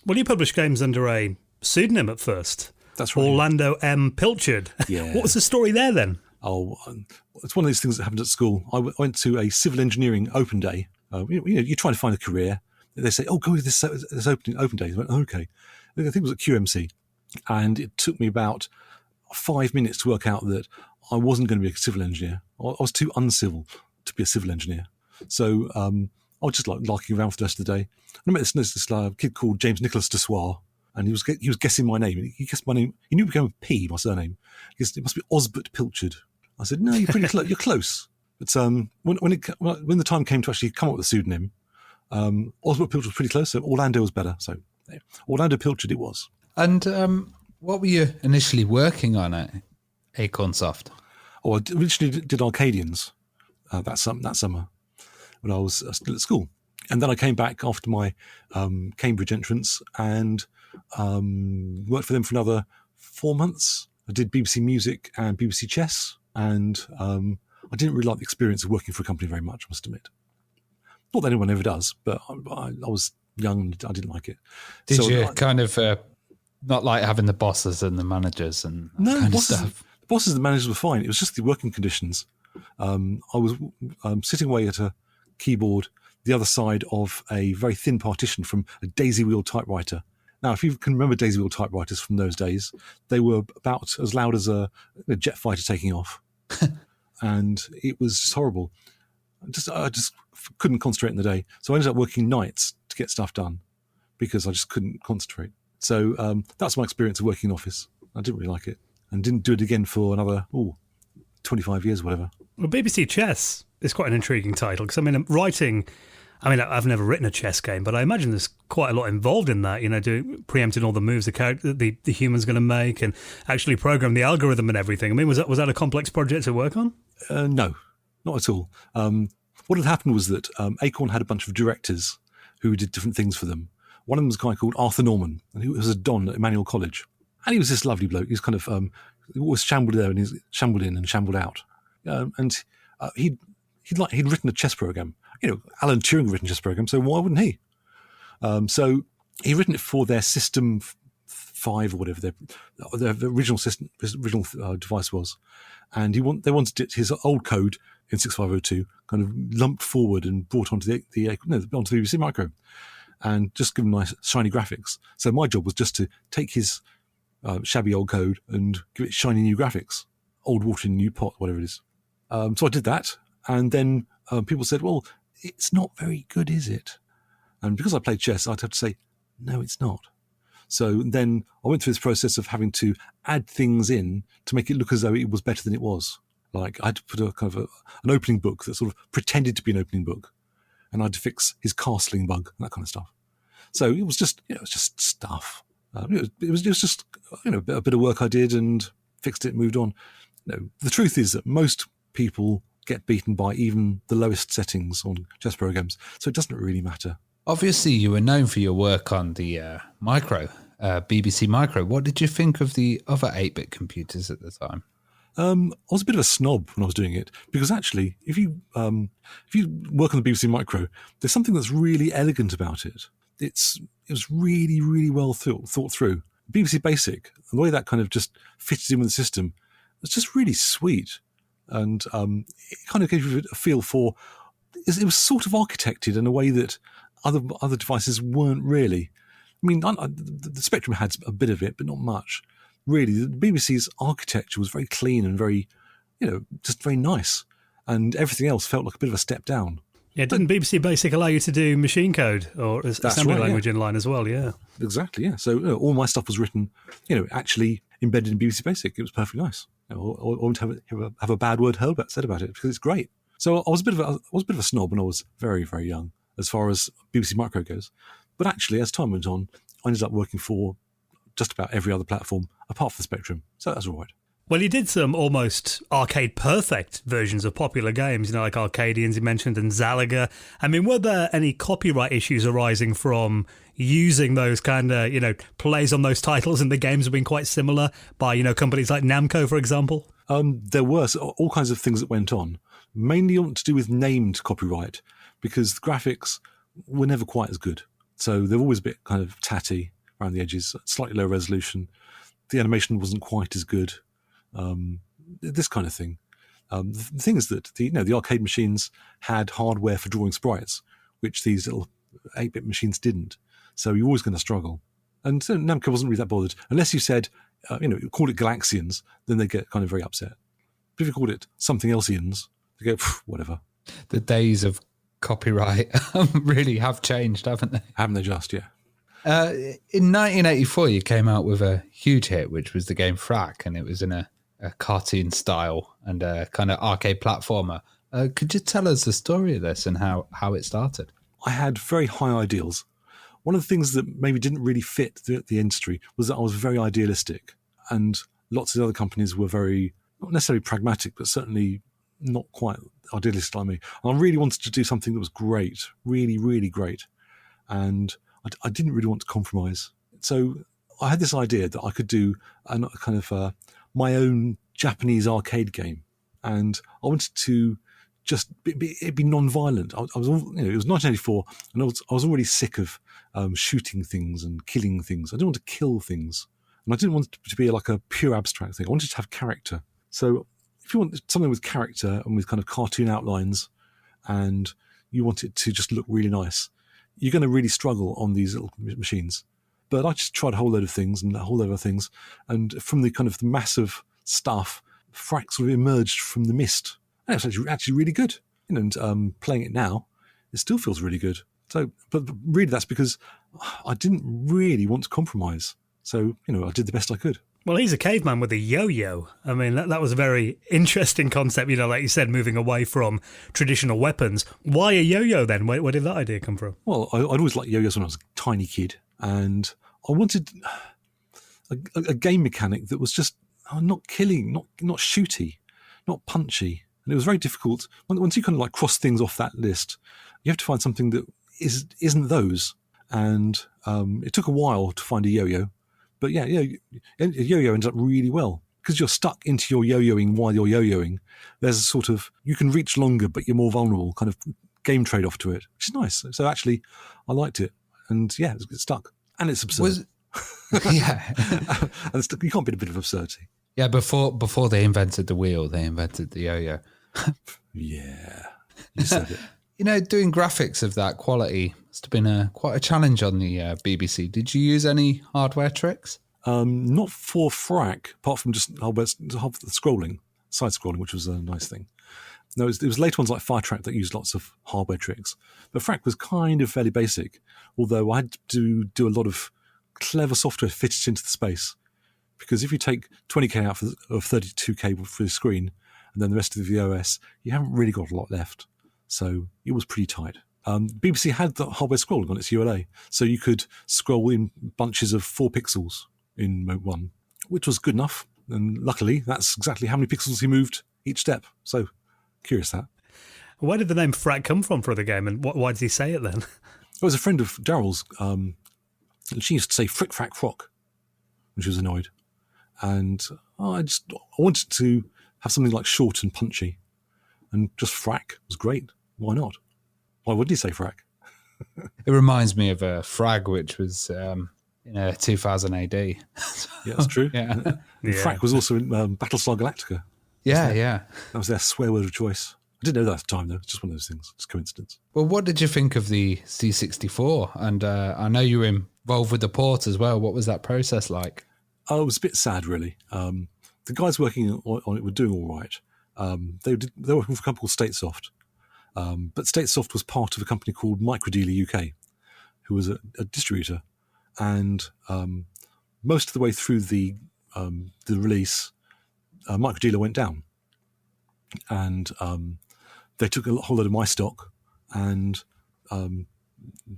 Well, you published games under a pseudonym at first. That's right. Orlando M. Pilchard. Yeah. What was the story there then? Oh, it's one of these things that happened at school. I went to a civil engineering open day. You're trying to find a career. They say, "Oh, go to this open day." I went, "Okay." I think it was at QMC, and it took me about 5 minutes to work out that I wasn't going to be a civil engineer. I was too uncivil to be a civil engineer. So I was just larking around for the rest of the day. And I met this kid called James Nicholas Dessoir, and he was guessing my name. He guessed my name. He knew it began with P, my surname. He guessed it must be Osbert Pilchard. I said, "No, you're pretty close. You're close." But when the time came to actually come up with a pseudonym, Osbert Pilchard was pretty close. So Orlando was better. So Orlando Pilchard it was. And what were you initially working on at Acornsoft? Oh, I originally did Arcadians that summer when I was still at school. And then I came back after my Cambridge entrance and worked for them for another 4 months. I did BBC Music and BBC Chess, and I didn't really like the experience of working for a company very much, I must admit. Not that anyone ever does, but I was young and I didn't like it. Did you kind of not like having the bosses and the managers and that kind of stuff? The bosses and the managers were fine. It was just the working conditions. I was sitting away at a keyboard the other side of a very thin partition from a daisy wheel typewriter. Now, if you can remember daisy wheel typewriters from those days, they were about as loud as a jet fighter taking off. And it was just horrible. I just couldn't concentrate in the day. So I ended up working nights to get stuff done because I just couldn't concentrate. So that's my experience of working in office. I didn't really like it and didn't do it again for another 25 years, whatever. Well, BBC Chess is quite an intriguing title because, I've never written a chess game, but I imagine there's quite a lot involved in that, preempting all the moves the human's going to make and actually program the algorithm and everything. Was that a complex project to work on? No, not at all. what had happened was that Acorn had a bunch of directors who did different things for them. One of them was a guy called Arthur Norman, and he was a don at Emmanuel College. And he was this lovely bloke. He was kind of he always shambled there, and he's shambled in and shambled out. He'd written a chess program. Alan Turing had written a chess program, so why wouldn't he? So he'd written it for their System 5 or whatever their original system, device was, and they wanted his old code in 6502 kind of lumped forward and brought onto onto the BBC Micro, and just give him nice shiny graphics. So my job was just to take his shabby old code and give it shiny new graphics, old water in new pot, whatever it is. So I did that, and then people said, "Well, it's not very good, is it?" And because I played chess, I'd have to say, "No, it's not." So then I went through this process of having to add things in to make it look as though it was better than it was. Like I had to put a kind of an opening book that sort of pretended to be an opening book, and I had to fix his castling bug and that kind of stuff. So it was just stuff. It was just a bit of work I did and fixed it and moved on. The truth is that most people get beaten by even the lowest settings on chess programs, so it doesn't really matter. Obviously, you were known for your work on the Micro, BBC Micro. What did you think of the other 8-bit computers at the time? I was a bit of a snob when I was doing it, because actually, if you work on the BBC Micro, there's something that's really elegant about it. It was really, really well thought through. BBC Basic, and the way that kind of just fitted in with the system, was just really sweet, and it kind of gave you a feel for. It was sort of architected in a way that other devices weren't really. I mean, the Spectrum had a bit of it, but not much. Really, the BBC's architecture was very clean and very, just very nice, and everything else felt like a bit of a step down. Yeah, didn't BBC Basic allow you to do machine code or assembly language inline as well? Yeah, exactly. Yeah, so all my stuff was written, actually embedded in BBC Basic. It was perfectly nice. I won't have a bad word said about it, because it's great. So I was a bit of a snob when I was very, very young, as far as BBC Micro goes. But actually, as time went on, I ended up working for just about every other platform apart from the Spectrum. So that's all right. Well, you did some almost arcade-perfect versions of popular games, like Arcadians you mentioned and Zalaga. I mean, were there any copyright issues arising from using those kind of, plays on those titles, and the games have been quite similar by, companies like Namco, for example? There were all kinds of things that went on, mainly to do with named copyright, because the graphics were never quite as good. So they're always a bit kind of tatty around the edges, slightly low resolution. The animation wasn't quite as good. This kind of thing. The thing is that the arcade machines had hardware for drawing sprites, which these little 8-bit machines didn't. So you're always going to struggle. And so Namco wasn't really that bothered. Unless you said, called it Galaxians, then they get kind of very upset. But if you called it something else-ians, they go, whatever. The days of copyright really have changed, haven't they? Haven't they just, yeah. In 1984, you came out with a huge hit, which was the game Frak, and it was in a cartoon style and a kind of arcade platformer. Could you tell us the story of this and how it started? I had very high ideals. One of the things that maybe didn't really fit the industry was that I was very idealistic, and lots of other companies were very, not necessarily pragmatic, but certainly not quite idealistic like me. And I really wanted to do something that was great, really, really great. And I didn't really want to compromise. So I had this idea that I could do a kind of my own Japanese arcade game. And I wanted to just it'd be non-violent. It was 1984, and I was already sick of shooting things and killing things. I didn't want to kill things, and I didn't want it to be like a pure abstract thing. I wanted to have character. So if you want something with character and with kind of cartoon outlines, and you want it to just look really nice, you're going to really struggle on these little machines. But I just tried a whole load of things and a whole load of other things, and from the kind of the massive stuff, Frak sort of emerged from the mist. And it was actually really good. And playing it now, it still feels really good. So, but really that's because I didn't really want to compromise. So, I did the best I could. Well, he's a caveman with a yo-yo. I mean, that was a very interesting concept, like you said, moving away from traditional weapons. Why a yo-yo then? Where did that idea come from? Well, I'd always liked yo-yos when I was a tiny kid. And I wanted a game mechanic that was just not killing, not shooty, not punchy. And it was very difficult. Once you kind of like cross things off that list, you have to find something that isn't those. And it took a while to find a yo-yo. But yeah, a yo-yo ends up really well. Because you're stuck into your yo-yoing while you're yo-yoing. There's a sort of, you can reach longer, but you're more vulnerable kind of game trade-off to it, which is nice. So actually, I liked it. And yeah, it's stuck. And it's absurd. Yeah. And you can't beat a bit of absurdity. Yeah, before they invented the wheel, they invented the yo-yo. Yeah, you said it. You know, doing graphics of that quality must have been quite a challenge on the BBC. Did you use any hardware tricks? Not for Frak, apart from just scrolling, side scrolling, which was a nice thing. No, it was later ones like Firetrack that used lots of hardware tricks. But Frak was kind of fairly basic, although I had to do a lot of clever software fitted into the space. Because if you take 20K out of 32K for the screen, and then the rest of the VOS, you haven't really got a lot left. So it was pretty tight. BBC had the hardware scrolling on its ULA, so you could scroll in bunches of 4 pixels in Mode 1, which was good enough. And luckily, that's exactly how many pixels he moved each step. So, curious that. Where did the name Frak come from for the game, and why did he say it then? It was a friend of Daryl's, and she used to say frick, frack, frock, when she was annoyed. And I wanted to have something like short and punchy. And just Frak was great. Why not? Why wouldn't he say Frak? It reminds me of a Frag, which was in 2000 AD. Yeah, that's true. Yeah. And Frak was also in Battlestar Galactica. Yeah. That was their swear word of choice. I didn't know that at the time, though. It's just one of those things. It's coincidence. Well, what did you think of the C64? And I know you were involved with the port as well. What was that process like? Oh, it was a bit sad, really. The guys working on it were doing all right. They were working for a company called Statesoft. But Statesoft was part of a company called Microdealer UK, who was a distributor. And most of the way through the release, Microdealer went down. And they took a whole load of my stock, and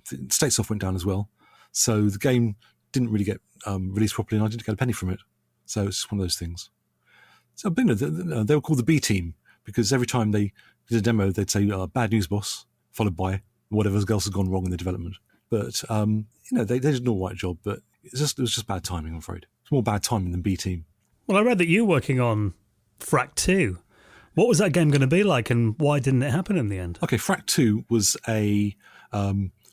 Statesoft went down as well. So the game didn't really get released properly, and I didn't get a penny from it. So it's just one of those things. So they were called the B team because every time they did a demo, they'd say "bad news, boss," followed by whatever else has gone wrong in the development. But they did an all right job, but it was just bad timing. I'm afraid it's more bad timing than B team. Well, I read that you're working on Frak 2. What was that game going to be like, and why didn't it happen in the end? Okay, Frak 2 was a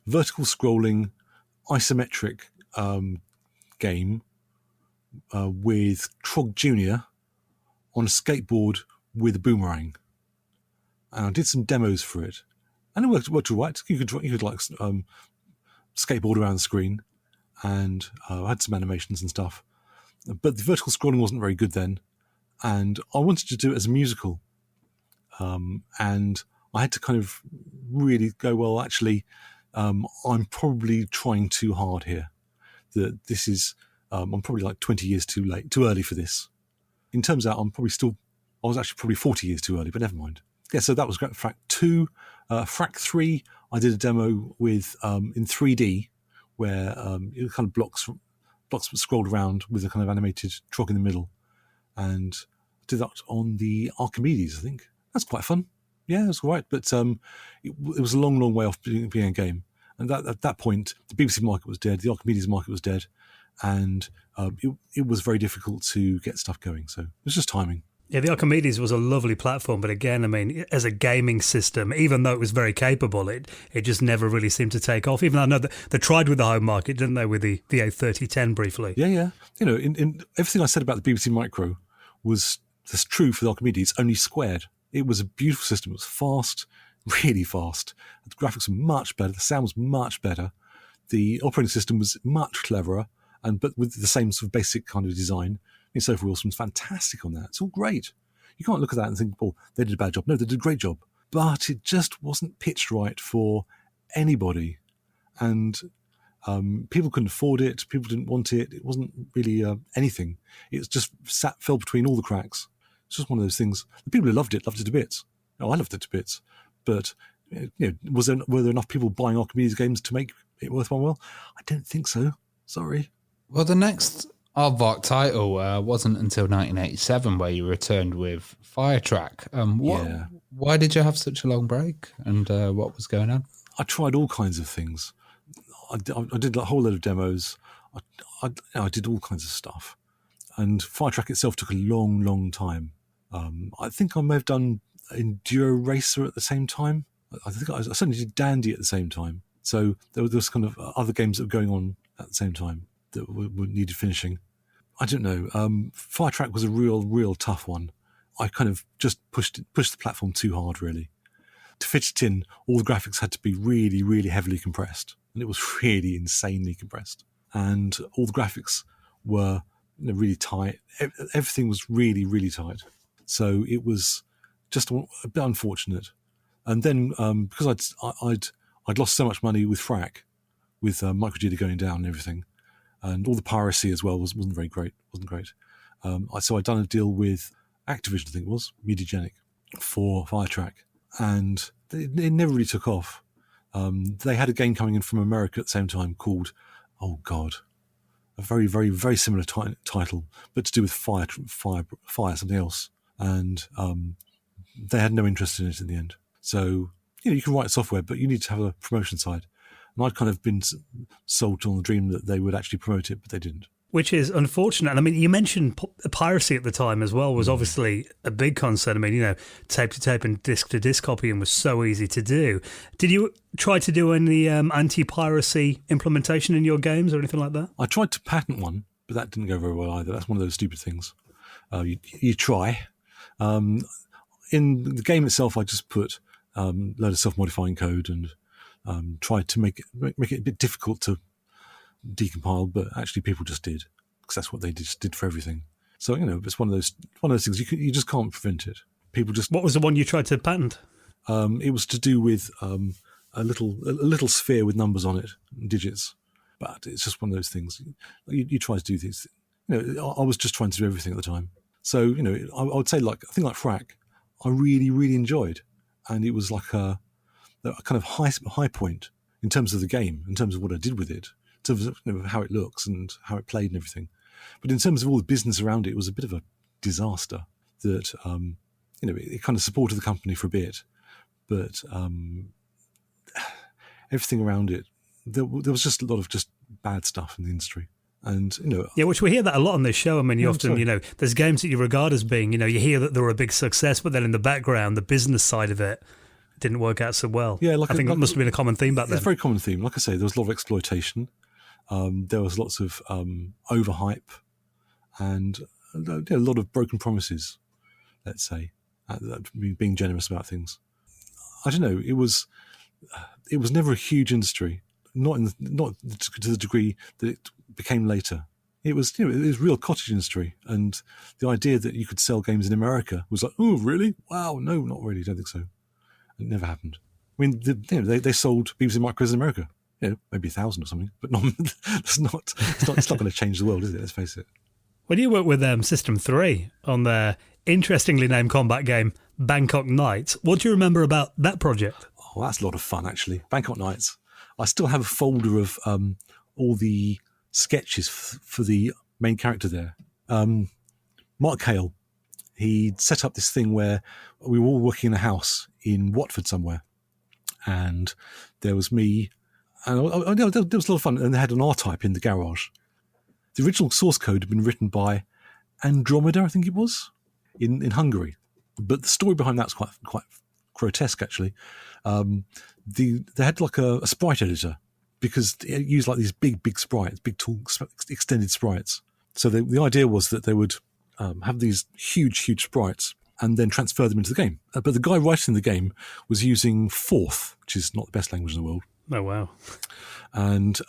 vertical scrolling isometric game with Trog Jr. on a skateboard with a boomerang. And I did some demos for it, and it worked all right. You could like skateboard around the screen, and I had some animations and stuff. But the vertical scrolling wasn't very good then, and I wanted to do it as a musical. And I had to kind of really go, well, actually, I'm probably trying too hard here. That this is, I'm probably like 20 years too early for this. It turns out I was actually probably 40 years too early, but never mind. Yeah, so that was great. Frak 2. Frak 3, I did a demo with in 3D where it kind of blocks scrolled around with a kind of animated Trog in the middle. And I did that on the Archimedes, I think. That's quite fun. Yeah, it was all right. But it was a long, long way off being a game. And at that point, the BBC market was dead, the Archimedes market was dead, and it was very difficult to get stuff going. So it was just timing. Yeah, the Archimedes was a lovely platform, but again, I mean, as a gaming system, even though it was very capable, it just never really seemed to take off. Even though I know that they tried with the home market, didn't they, with the A3010 briefly? Yeah. In everything I said about the BBC Micro was true for the Archimedes, only squared. It was a beautiful system. It was fast, really fast. The graphics were much better. The sound was much better. The operating system was much cleverer, but with the same sort of basic kind of design. Sophie Wilson's fantastic on that. It's all great. You can't look at that and think, oh, they did a bad job. No, they did a great job. But it just wasn't pitched right for anybody. And people couldn't afford it. People didn't want it. It wasn't really anything. It just fell between all the cracks. It's just one of those things. The people who loved it to bits. Oh, I loved it to bits. But were there enough people buying Archimedes games to make it worthwhile? Well, I don't think so. Sorry. Well, the next Aardvark title wasn't until 1987 where you returned with Firetrack. Yeah. Why did you have such a long break, and what was going on? I tried all kinds of things. I did a whole load of demos. I did all kinds of stuff. And Firetrack itself took a long, long time. I think I may have done Enduro Racer at the same time. I think I certainly did Dandy at the same time. So there was kind of other games that were going on at the same time that needed finishing. I don't know. Firetrack was a real tough one. I kind of just pushed the platform too hard, really. To fit it in, all the graphics had to be really, really heavily compressed. And it was really insanely compressed. And all the graphics were really tight. Everything was really, really tight. So it was just a bit unfortunate. And then because I'd lost so much money with Frak, with microdata going down and everything, and all the piracy as well wasn't very great. Wasn't great. So I'd done a deal with Activision, I think it was, Mediagenic, for Firetrack, and it never really took off. They had a game coming in from America at the same time called, oh God, a very, very, very similar title, but to do with fire, something else. And they had no interest in it in the end. So, you can write software, but you need to have a promotion side. And I'd kind of been sold on the dream that they would actually promote it, but they didn't. Which is unfortunate. And I mean, you mentioned piracy at the time as well was obviously a big concern. I mean, tape to tape and disc to disc copying was so easy to do. Did you try to do any anti-piracy implementation in your games or anything like that? I tried to patent one, but that didn't go very well either. That's one of those stupid things. You try. In the game itself, I just put a load of self-modifying code and tried to make it a bit difficult to decompile, but actually people just did, because that's what they just did for everything. So it's one of those things you just can't prevent it. People just. What was the one you tried to patent? It was to do with a little sphere with numbers on it, digits. But it's just one of those things. You try to do things. I was just trying to do everything at the time. So I would say like Frak, I really, really enjoyed, and it was like a kind of high point in terms of the game, in terms of what I did with it, in terms of how it looks and how it played and everything. But in terms of all the business around it, it was a bit of a disaster. That it kind of supported the company for a bit, but everything around it, there was just a lot of just bad stuff in the industry. And which we hear that a lot on this show. I mean, you often, there's games that you regard as being, you hear that they were a big success, but then in the background, the business side of it didn't work out so well. Yeah, I think that must have been a common theme back then. It's a very common theme. Like I say, there was a lot of exploitation. There was lots of overhype, and a lot of broken promises. Let's say, being generous about things. I don't know. It was never a huge industry, not to the degree that it became later. It was it was real cottage industry, and the idea that you could sell games in America was like, oh really? Wow, no, not really. I don't think so. It never happened. I mean, they sold BBC Micros in America, maybe 1,000 or something, but not. It's not going to change the world, is it? Let's face it. When you worked with System 3 on their interestingly named combat game Bangkok Nights, what do you remember about that project? Oh, that's a lot of fun, actually. Bangkok Nights. I still have a folder of all the sketches for the main character there. Mark Hale, he set up this thing where we were all working in a house in Watford somewhere, and there was me, and there was a lot of fun, and they had an R-Type in the garage. The original source code had been written by Andromeda, I think it was, in Hungary, but the story behind that's quite grotesque, actually. They had like a sprite editor, because it used like these big sprites, big tall extended sprites. So the idea was that they would have these huge sprites and then transfer them into the game. But the guy writing the game was using Forth, which is not the best language in the world. Oh, wow. And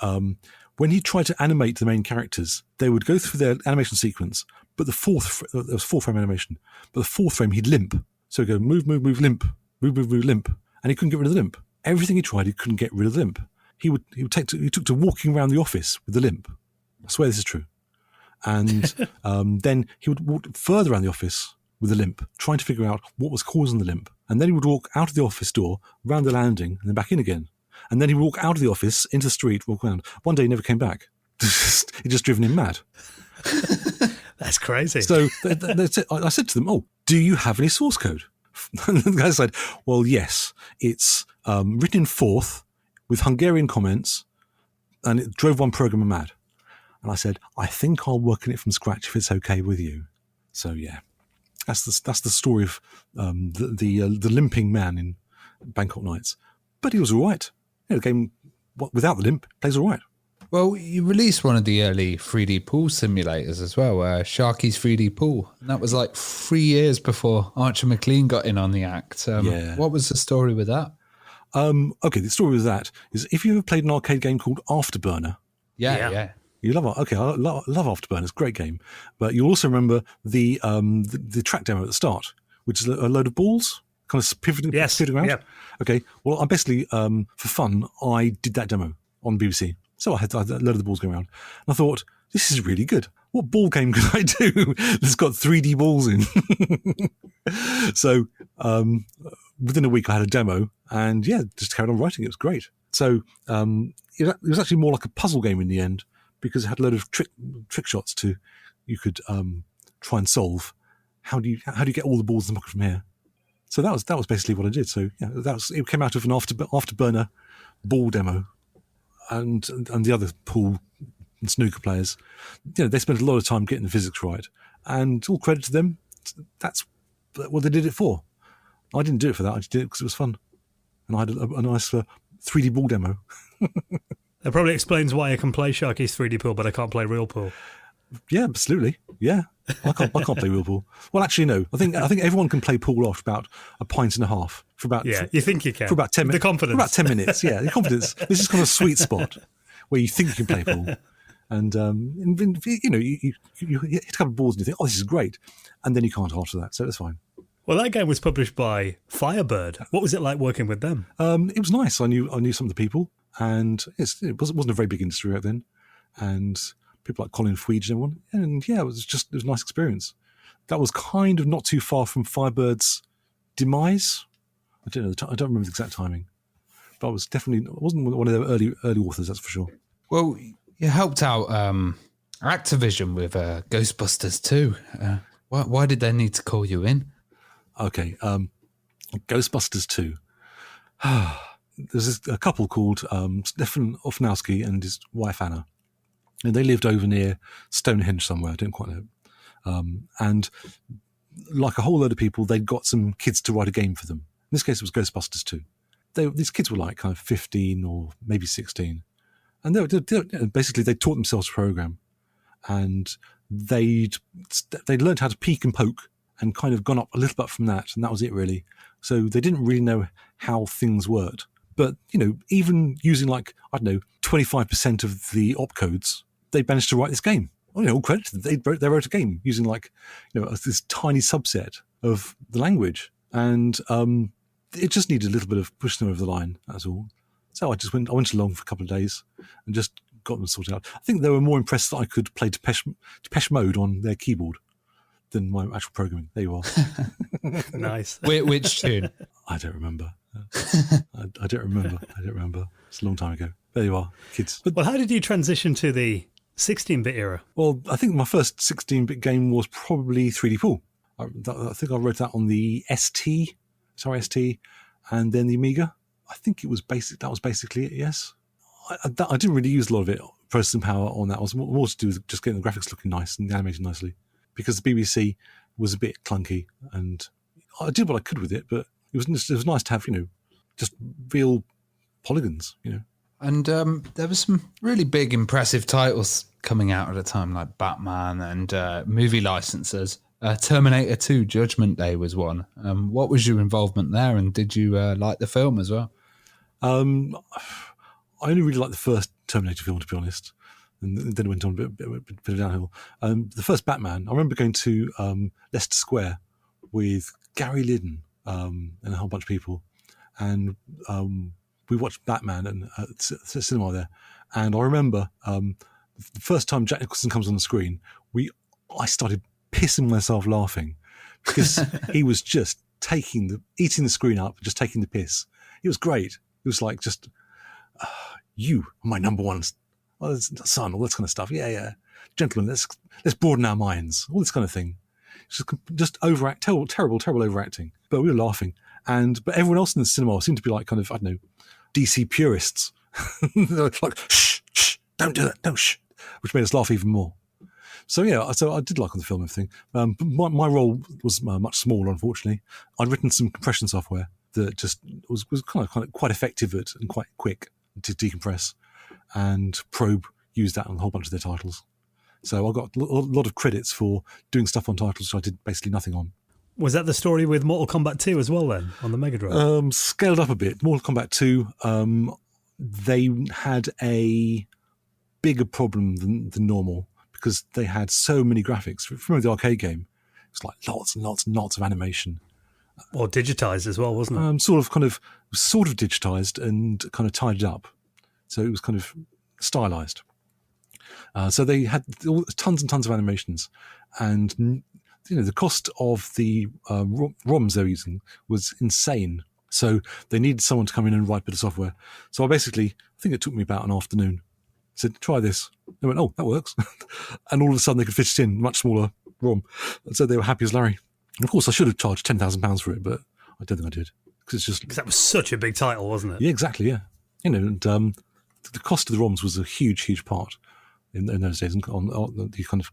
when he tried to animate the main characters, they would go through their animation sequence, but there was 4-frame animation, but the fourth frame he'd limp. So he'd go move, limp, move, limp, and he couldn't get rid of the limp. Everything he tried, he couldn't get rid of the limp. He took to walking around the office with the limp. I swear this is true. And then he would walk further around the office with a limp, trying to figure out what was causing the limp. And then he would walk out of the office door, round the landing, and then back in again. And then he would walk out of the office, into the street, walk around. One day he never came back. It just driven him mad. That's crazy. So I said to them, "Oh, do you have any source code?" And the guy said, "Well, yes. It's written in Forth with Hungarian comments, and it drove one programmer mad." And I said, "I think I'll work on it from scratch if it's okay with you." So yeah, that's the story of the limping man in Bangkok Nights. But he was all right. The game without the limp plays all right. Well, you released one of the early 3D pool simulators as well, Sharky's 3D Pool. And that was like 3 years before Archer McLean got in on the act. Yeah. What was the story with that? Okay, the story with that is if you ever played an arcade game called Afterburner. Yeah. You love it. Okay, I love Afterburner. It's a great game. But you also remember the track demo at the start, which is a load of balls kind of pivoting around. Yeah. Okay, well, I basically, for fun, I did that demo on BBC. So I had a load of the balls going around. And I thought, this is really good. What ball game can I do that's got 3D balls in? So within a week, I had a demo and just carried on writing. It was great. So it was actually more like a puzzle game in the end because it had a load of trick shots you could try and solve. How do you get all the balls in the bucket from here? So that was basically what I did. So it came out of an Afterburner ball demo. And the other pool and snooker players, they spent a lot of time getting the physics right, and all credit to them. That's what they did it for. I didn't do it for that. I just did it because it was fun, and I had a nice 3D ball demo. That probably explains why I can play Sharky's 3D pool, but I can't play real pool. Yeah, absolutely. Yeah, I can't play real pool. Well, actually, no. I think everyone can play pool off about a pint and a half for about. Yeah, you think you can for about 10 minutes. The confidence. For about 10 minutes. Yeah, the confidence. This is kind of a sweet spot where you think you can play pool, and you hit a couple of balls and you think, oh, this is great, and then you can't after that. So it's fine. Well, that game was published by Firebird. What was it like working with them? It was nice. I knew some of the people, and it wasn't a very big industry back then, and people like Colin Fuige and everyone. And it was a nice experience. That was kind of not too far from Firebird's demise. I don't know. I don't remember the exact timing, but I wasn't one of their early authors. That's for sure. Well, you helped out Activision with Ghostbusters too. Why did they need to call you in? Okay, Ghostbusters 2. There's a couple called Stefan Ofnowski and his wife Anna. And they lived over near Stonehenge somewhere. I don't quite know. And like a whole load of people, they'd got some kids to write a game for them. In this case, it was Ghostbusters 2. These kids were like kind of 15 or maybe 16. And basically, they taught themselves to program. And they'd learned how to peek and poke and kind of gone up a little bit from that. And that was it, really. So they didn't really know how things worked. But, even using 25% of the opcodes, they managed to write this game. All credit to them. They wrote a game using this tiny subset of the language. And it just needed a little bit of pushing them over the line, that's all. So I went along for a couple of days and just got them sorted out. I think they were more impressed that I could play Depeche Mode on their keyboard than my actual programming. There you are. Nice. Which tune? I don't remember. I don't remember. It's a long time ago. There you are, kids. But, well, how did you transition to the 16-bit era? Well, I think my first 16-bit game was probably 3D Pool. I think I wrote that on the ST, and then the Amiga. I think it was basic. That was basically it. Yes, I didn't really use a lot of it, processing power on that. It was more to do with just getting the graphics looking nice and animated nicely, because the BBC was a bit clunky, and I did what I could with it, but it was nice to have just real polygons. And there were some really big, impressive titles coming out at the time, like Batman and movie licenses. Terminator 2 Judgment Day was one. What was your involvement there, and did you like the film as well? I only really liked the first Terminator film, to be honest, and then it went on a bit of downhill. The first Batman, I remember going to Leicester Square with Gary Liddon and a whole bunch of people, and we watched Batman at the cinema there. And I remember the first time Jack Nicholson comes on the screen, I started pissing myself laughing because he was just eating the screen up, just taking the piss. It was great. It was like just, you are my number one son, all that kind of stuff. Yeah. Gentlemen, let's broaden our minds. All this kind of thing. Just overact, terrible overacting. But we were laughing. But everyone else in the cinema seemed to be like kind of, I don't know, DC purists. Like, shh, don't do that, don't shh. Which made us laugh even more. So yeah, I did like on the film and everything. But my role was much smaller, unfortunately. I'd written some compression software that just was kind of quite effective and quite quick to decompress. And Probe used that on a whole bunch of their titles. So I got a lot of credits for doing stuff on titles which I did basically nothing on. Was that the story with Mortal Kombat 2 as well then, on the Mega Drive? Scaled up a bit. Mortal Kombat 2, they had a bigger problem than normal because they had so many graphics. Remember the arcade game? It was like lots and lots and lots of animation. Or digitised as well, wasn't it? Sort of digitised and kind of tidied up. So it was kind of stylised. So they had tons and tons of animations, and the cost of the ROMs they were using was insane. So they needed someone to come in and write a bit of software. So I think it took me about an afternoon. I said, try this. They went, oh, that works. And all of a sudden they could fit it in, much smaller ROM. And so they were happy as Larry. And of course I should have charged £10,000 for it, but I don't think I did. Because that was such a big title, wasn't it? Yeah, exactly, yeah. And the cost of the ROMs was a huge, huge part in those days on the kind of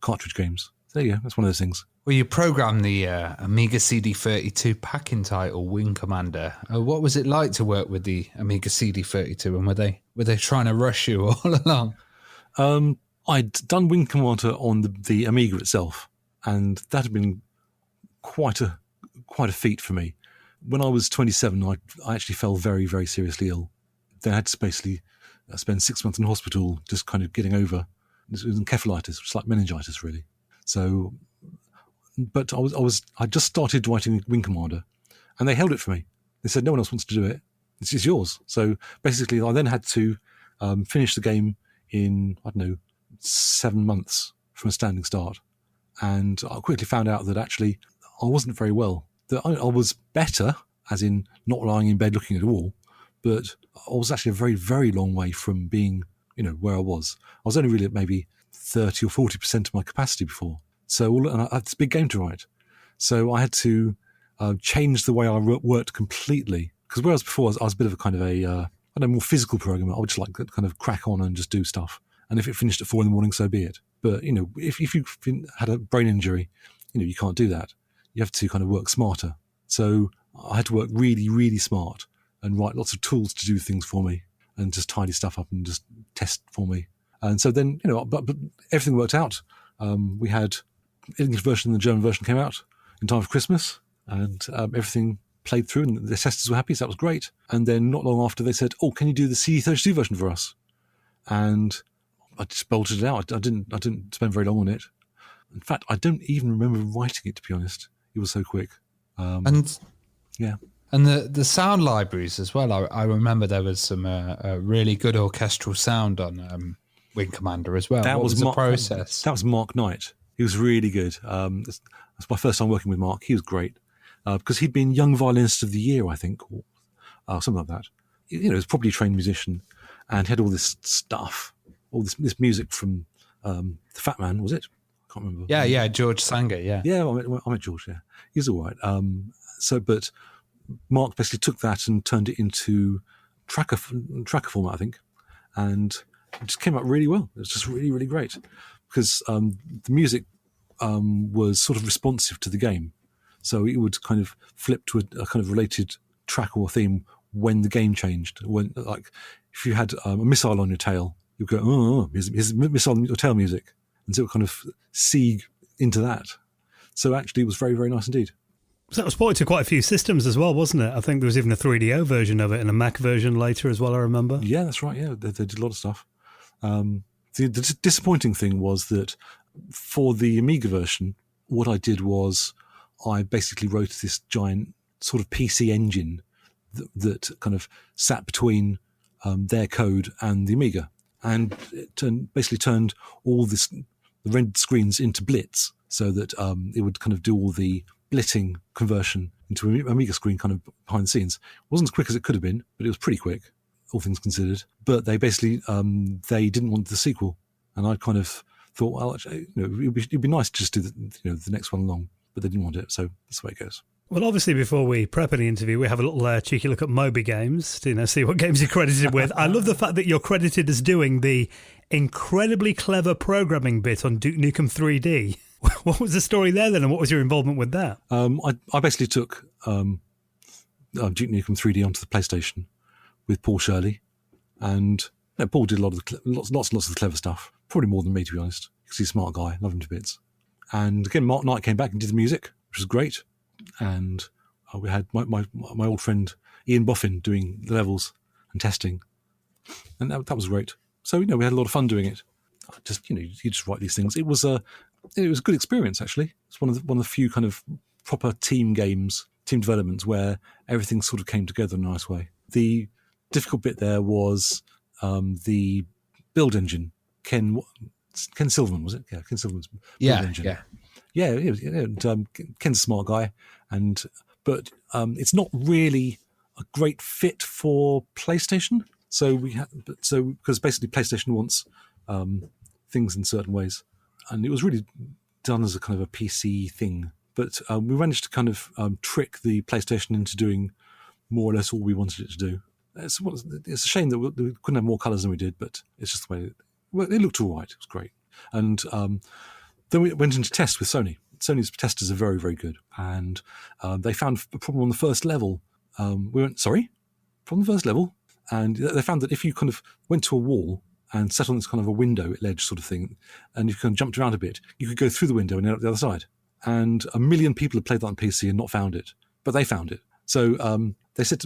cartridge games. So yeah, that's one of those things. Well, you programmed the Amiga CD32 packing title Wing Commander. What was it like to work with the Amiga CD32, and were they trying to rush you all along? I'd done Wing Commander on the Amiga itself, and that had been quite a feat for me. When I was 27, I actually fell very, very seriously ill. Then I had to basically spend 6 months in hospital just kind of getting over. It was encephalitis, which is like meningitis, really. So, but I just started writing Wing Commander, and they held it for me. They said, no one else wants to do it. This is yours. So basically, I then had to finish the game in, 7 months from a standing start. And I quickly found out that actually I wasn't very well. That I was better, as in not lying in bed looking at a wall, but I was actually a very, very long way from being, where I was. I was only really at maybe 30 or 40% of my capacity before. And I had this big game to write. So I had to change the way I worked completely. Because whereas before I was a bit of a kind of a more physical programmer, I would just like to kind of crack on and just do stuff. And if it finished at 4 a.m, so be it. But, if you've had a brain injury, you can't do that. You have to kind of work smarter. So I had to work really, really smart and write lots of tools to do things for me and just tidy stuff up and just test for me. And so then, but everything worked out. We had the English version and the German version came out in time for Christmas, and everything played through and the testers were happy, so that was great. And then not long after they said, oh, can you do the CD32 version for us? And I just bolted it out. I didn't spend very long on it. In fact, I don't even remember writing it, to be honest. It was so quick. Yeah. And the sound libraries as well. I remember there was some really good orchestral sound on Wing Commander as well. What was the process? That was Mark Knight. He was really good. That's my first time working with Mark. He was great because he'd been Young Violinist of the Year, I think, or something like that. He was probably a trained musician and had all this stuff, all this music from the Fat Man, was it? I can't remember. Yeah, George Sanger, yeah. Yeah, I met George, yeah. He's all right. But Mark basically took that and turned it into tracker format, I think, and it just came out really well. It was just really, really great because the music was sort of responsive to the game, so it would kind of flip to a kind of related track or theme when the game changed. When, like, if you had a missile on your tail, you'd go, oh, here's missile on your tail music, and so it would kind of segue into that. So actually, it was very, very nice indeed. So that was ported to quite a few systems as well, wasn't it? I think there was even a 3DO version of it and a Mac version later as well, I remember. Yeah, that's right. Yeah, they did a lot of stuff. The disappointing thing was that for the Amiga version, what I did was I basically wrote this giant sort of PC engine that kind of sat between their code and the Amiga. And it basically turned all the rendered screens into blitz so that it would kind of do all the blitting conversion into an Amiga screen kind of behind the scenes. It wasn't as quick as it could have been, but it was pretty quick, all things considered. But they basically, they didn't want the sequel. And I kind of thought, well, actually, it'd be nice to just do the next one along, but they didn't want it, so that's the way it goes. Well, obviously, before we prep any interview, we have a little cheeky look at Moby Games to see what games you're credited with. I love the fact that you're credited as doing the incredibly clever programming bit on Duke Nukem 3D. What was the story there then, and what was your involvement with that? I basically took Duke Nukem 3D onto the PlayStation with Paul Shirley, and Paul did lots and lots of the clever stuff, probably more than me, to be honest, because he's a smart guy, love him to bits. And again, Mark Knight came back and did the music, which was great. And we had my old friend Ian Boffin doing the levels and testing, and that was great. So we had a lot of fun doing it. You just write these things. It was a good experience, actually. It's one of the few kind of proper team games, team developments where everything sort of came together in a nice way. The difficult bit there was the build engine. Ken Silverman, was it? Yeah, Ken Silverman's build engine. Yeah, and Ken's a smart guy, but it's not really a great fit for PlayStation. Because basically PlayStation wants things in certain ways, and it was really done as a kind of a PC thing. But we managed to kind of trick the PlayStation into doing more or less all we wanted it to do. It's a shame that we couldn't have more colours than we did, but it's just the way it looked all right. It was great, and then we went into test with Sony. Sony's testers are very, very good. And they found a problem on the first level. From the first level? And they found that if you kind of went to a wall and sat on this kind of a window ledge sort of thing, and you kind of jumped around a bit, you could go through the window and end up the other side. And 1 million people had played that on PC and not found it. But they found it. So they said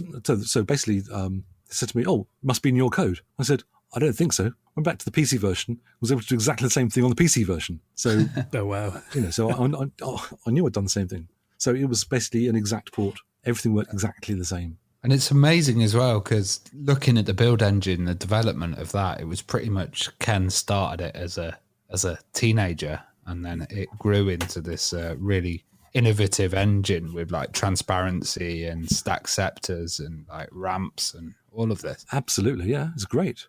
basically they said to me, "Oh, it must be in your code." I said, "I don't think so." Went back to the PC version, was able to do exactly the same thing on the PC version. So, oh wow! So I knew I'd done the same thing. So it was basically an exact port. Everything worked exactly the same. And it's amazing as well because looking at the build engine, the development of that, it was pretty much Ken started it as a teenager, and then it grew into this really innovative engine with like transparency and stack scepters and like ramps and all of this. Absolutely, yeah, it's great.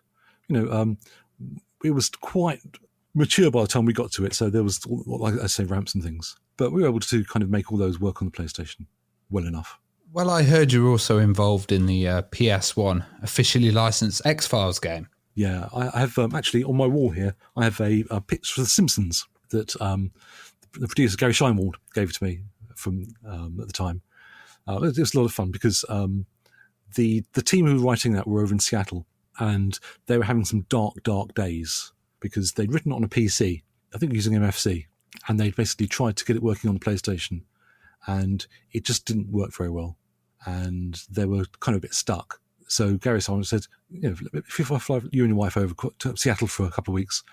It was quite mature by the time we got to it, so there was, like I say, ramps and things. But we were able to kind of make all those work on the PlayStation well enough. Well, I heard you were also involved in the PS1 officially licensed X-Files game. Yeah, I have actually on my wall here, I have a picture of The Simpsons that the producer Gary Scheinwald gave to me from at the time. It was a lot of fun because the team who were writing that were over in Seattle, and they were having some dark days because they'd written it on a PC, I think using MFC, and they basically tried to get it working on the PlayStation, and it just didn't work very well, and they were kind of a bit stuck. So Gary Simon said, if I fly you and your wife over to Seattle for a couple of weeks,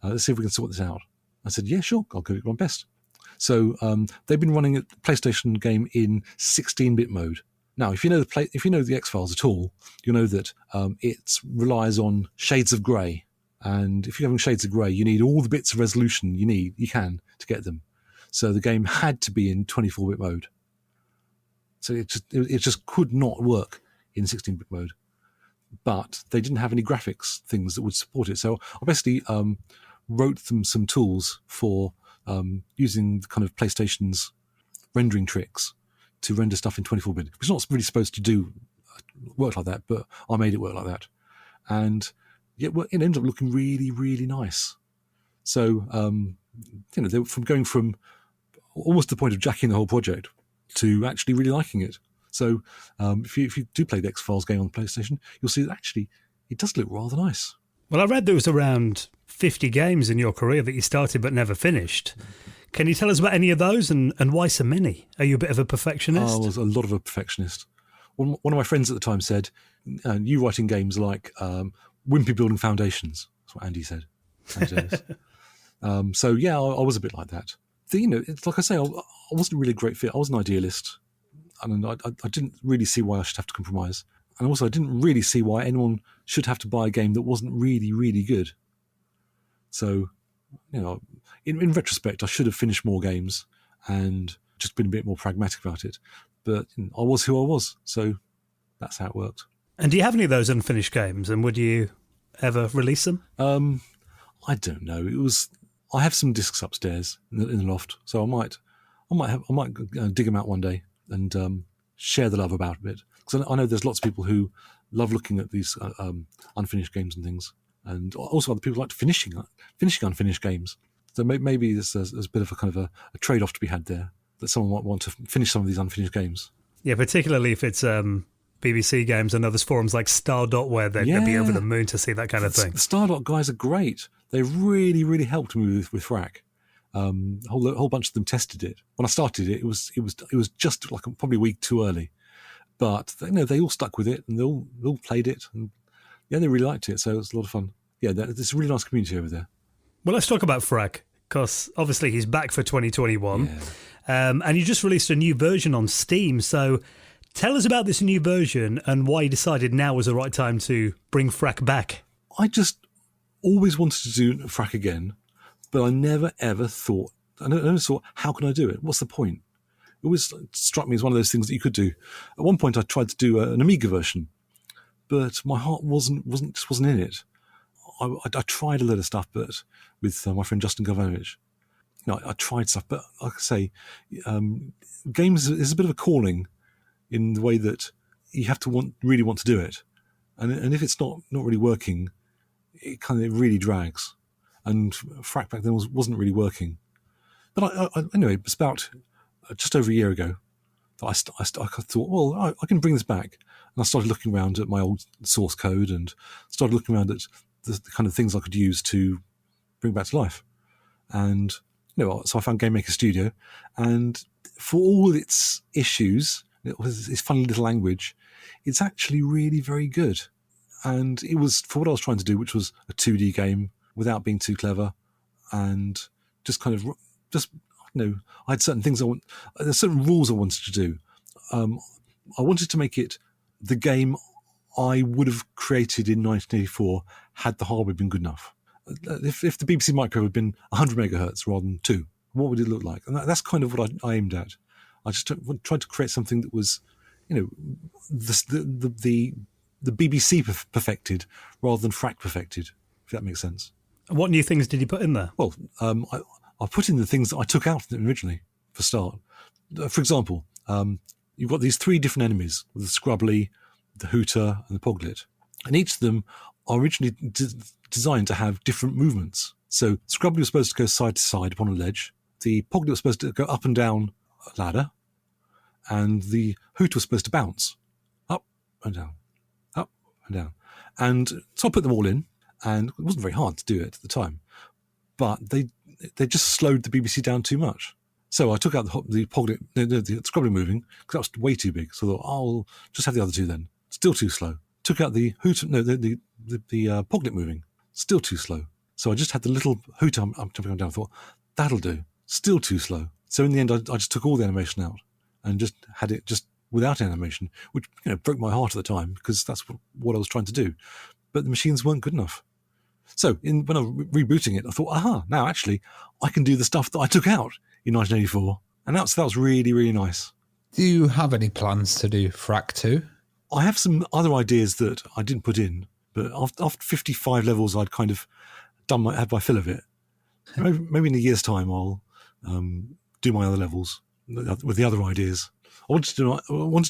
let's see if we can sort this out. I said, yeah, sure, I'll do my best. So they've been running a PlayStation game in 16-bit mode. Now, if you know the X-Files at all, you know that it relies on shades of grey. And if you're having shades of grey, you need all the bits of resolution you can to get them. So the game had to be in 24-bit mode. So it just could not work in 16-bit mode. But they didn't have any graphics things that would support it. So I basically wrote them some tools for using the kind of PlayStation's rendering tricks to render stuff in 24-bit. It's not really supposed to do work like that, but I made it work like that. And it ended up looking really, really nice. So, they were going from almost the point of jacking the whole project to actually really liking it. So if you do play the X-Files game on the PlayStation, you'll see that actually it does look rather nice. Well, I read there was around 50 games in your career that you started but never finished. Can you tell us about any of those and why so many? Are you a bit of a perfectionist? I was a lot of a perfectionist. One of my friends at the time said, you writing games like wimpy building foundations. That's what Andy said. So, yeah, I was a bit like that. It's like I say, I wasn't really a great fit. I was an idealist. And I didn't really see why I should have to compromise. And also, I didn't really see why anyone should have to buy a game that wasn't really, really good. So, in retrospect, I should have finished more games and just been a bit more pragmatic about it. But I was who I was, so that's how it worked. And do you have any of those unfinished games? And would you ever release them? I don't know. I have some discs upstairs in the loft, so I might dig them out one day and share the love about a bit. Because I know there's lots of people who love looking at these unfinished games and things, and also other people like finishing unfinished games. So maybe there's a bit of a kind of a trade-off to be had there, that someone might want to finish some of these unfinished games. Yeah, particularly if it's BBC games. I know there's forums like Stardot where they'd be over the moon to see that kind of thing. The Stardot guys are great. They really, really helped me with Frak. A whole bunch of them tested it. When I started it, it was just like probably a week too early, but they all stuck with it and they all played it, and they really liked it. So it was a lot of fun. Yeah, there's a really nice community over there. Well, let's talk about Frak, because obviously he's back for 2021, and you just released a new version on Steam. So tell us about this new version and why you decided now was the right time to bring Frak back. I just always wanted to do Frak again, but I never ever thought, how can I do it? What's the point? It always struck me as one of those things that you could do. At one point I tried to do an Amiga version, but my heart wasn't in it. I tried a lot of stuff, but with my friend Justin Gavanovich, I tried stuff, but like I say, games is a bit of a calling in the way that you have to really want to do it, and if it's not really working, it really drags. And Frak back then wasn't really working. But anyway, it's about just over a year ago that I thought, well, I can bring this back, and I started looking around at my old source code and started looking around at the kind of things I could use to bring back to life. And so I found Game Maker Studio, and for all its issues, its funny little language, it's actually really very good. And it was for what I was trying to do, which was a 2D game without being too clever, and I had certain things there's certain rules I wanted to do. I wanted to make it the game I would have created in 1984 had the hardware been good enough. If the BBC Micro had been 100 megahertz rather than 2, what would it look like? And that's kind of what I aimed at. I just tried to create something that was, the BBC perfected rather than Frak perfected, if that makes sense. What new things did you put in there? Well, I put in the things that I took out originally, for start. For example, you've got these 3 different enemies, the Scrubbly, the Hooter, and the Poglet. And each of them are originally designed to have different movements. So Scrubbly was supposed to go side to side upon a ledge. The Poglet was supposed to go up and down a ladder. And the Hooter was supposed to bounce up and down, up and down. And so I put them all in, and it wasn't very hard to do it at the time. But they just slowed the BBC down too much. So I took out the Poglet, the Scrubbly moving, because that was way too big. So I thought, I'll just have the other 2 then. Still too slow. Took out the Hooter, the Poglet moving. Still too slow. So I just had the little Hooter jumping down. I thought, that'll do. Still too slow. So in the end, I just took all the animation out and just had it just without animation, which broke my heart at the time, because that's what I was trying to do. But the machines weren't good enough. So when I was rebooting it, I thought, now actually I can do the stuff that I took out in 1984. And that was really, really nice. Do you have any plans to do Frak 2? I have some other ideas that I didn't put in, but after 55 levels, I'd kind of had my fill of it. Maybe in a year's time, I'll do my other levels with the other ideas. I wanted to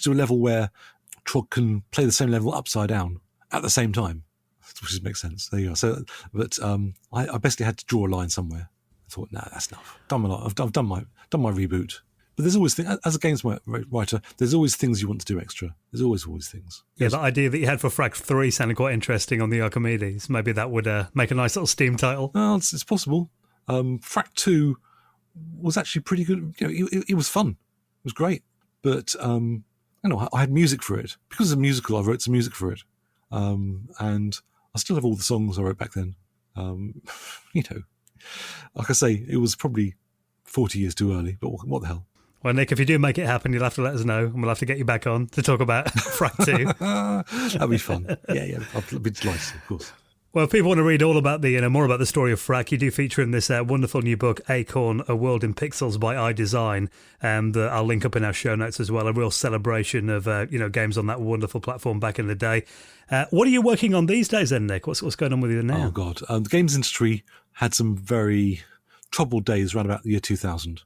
do a level where Trog can play the same level upside down at the same time, which makes sense. There you go. So, but I basically had to draw a line somewhere. I thought, that's enough. I've done my reboot. But there's always as a games writer, there's always things you want to do extra. There's always things. Yeah, the idea that you had for Frak 3 sounded quite interesting on the Archimedes. Maybe that would make a nice little Steam title. Well, it's possible. Frak 2 was actually pretty good. It was fun. It was great. But I had music for it. Because it's a musical, I wrote some music for it. And I still have all the songs I wrote back then. Like I say, it was probably 40 years too early, but what the hell? Well, Nick, if you do make it happen, you'll have to let us know, and we'll have to get you back on to talk about Frak 2. That'd be fun. Yeah, I'll be delighted, of course. Well, if people want to read all about more about the story of Frak, you do feature in this wonderful new book, Acorn: A World in Pixels by iDesign, and I'll link up in our show notes as well. A real celebration of games on that wonderful platform back in the day. What are you working on these days, then, Nick? What's going on with you now? Oh God, the games industry had some very, troubled days around about the year 2000.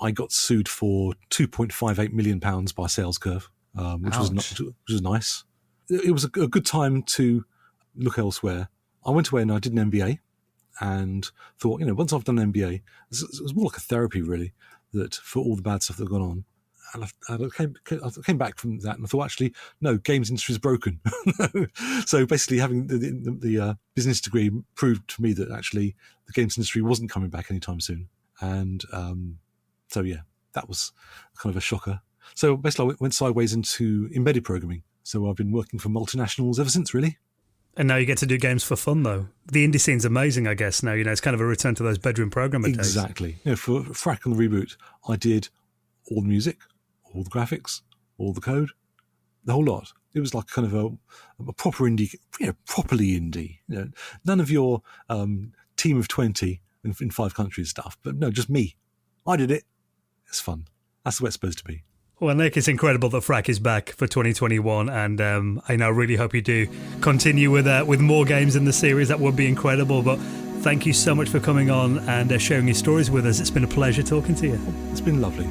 I got sued for £2.58 million by Sales Curve, which was nice. It was a good time to look elsewhere. I went away and I did an MBA, and thought, once I've done an MBA, it was more like a therapy, really, that for all the bad stuff that had gone on. And I came back from that and I thought, actually, no, games industry is broken. So basically having the business degree proved to me that actually the games industry wasn't coming back anytime soon. And so, yeah, that was kind of a shocker. So basically I went sideways into embedded programming. So I've been working for multinationals ever since, really. And now you get to do games for fun, though. The indie scene's amazing, I guess, now. It's kind of a return to those bedroom programmer days. Exactly. For Frak on the reboot, I did all the music, all the graphics, all the code, the whole lot. It was like kind of a proper indie, properly indie. None of your team of 20 in 5 countries stuff, but no, just me. I did it. It's fun. That's the way it's supposed to be. Well, Nick, it's incredible that Frak is back for 2021, and I now really hope you do continue with more games in the series. That would be incredible. But thank you so much for coming on and sharing your stories with us. It's been a pleasure talking to you. It's been lovely.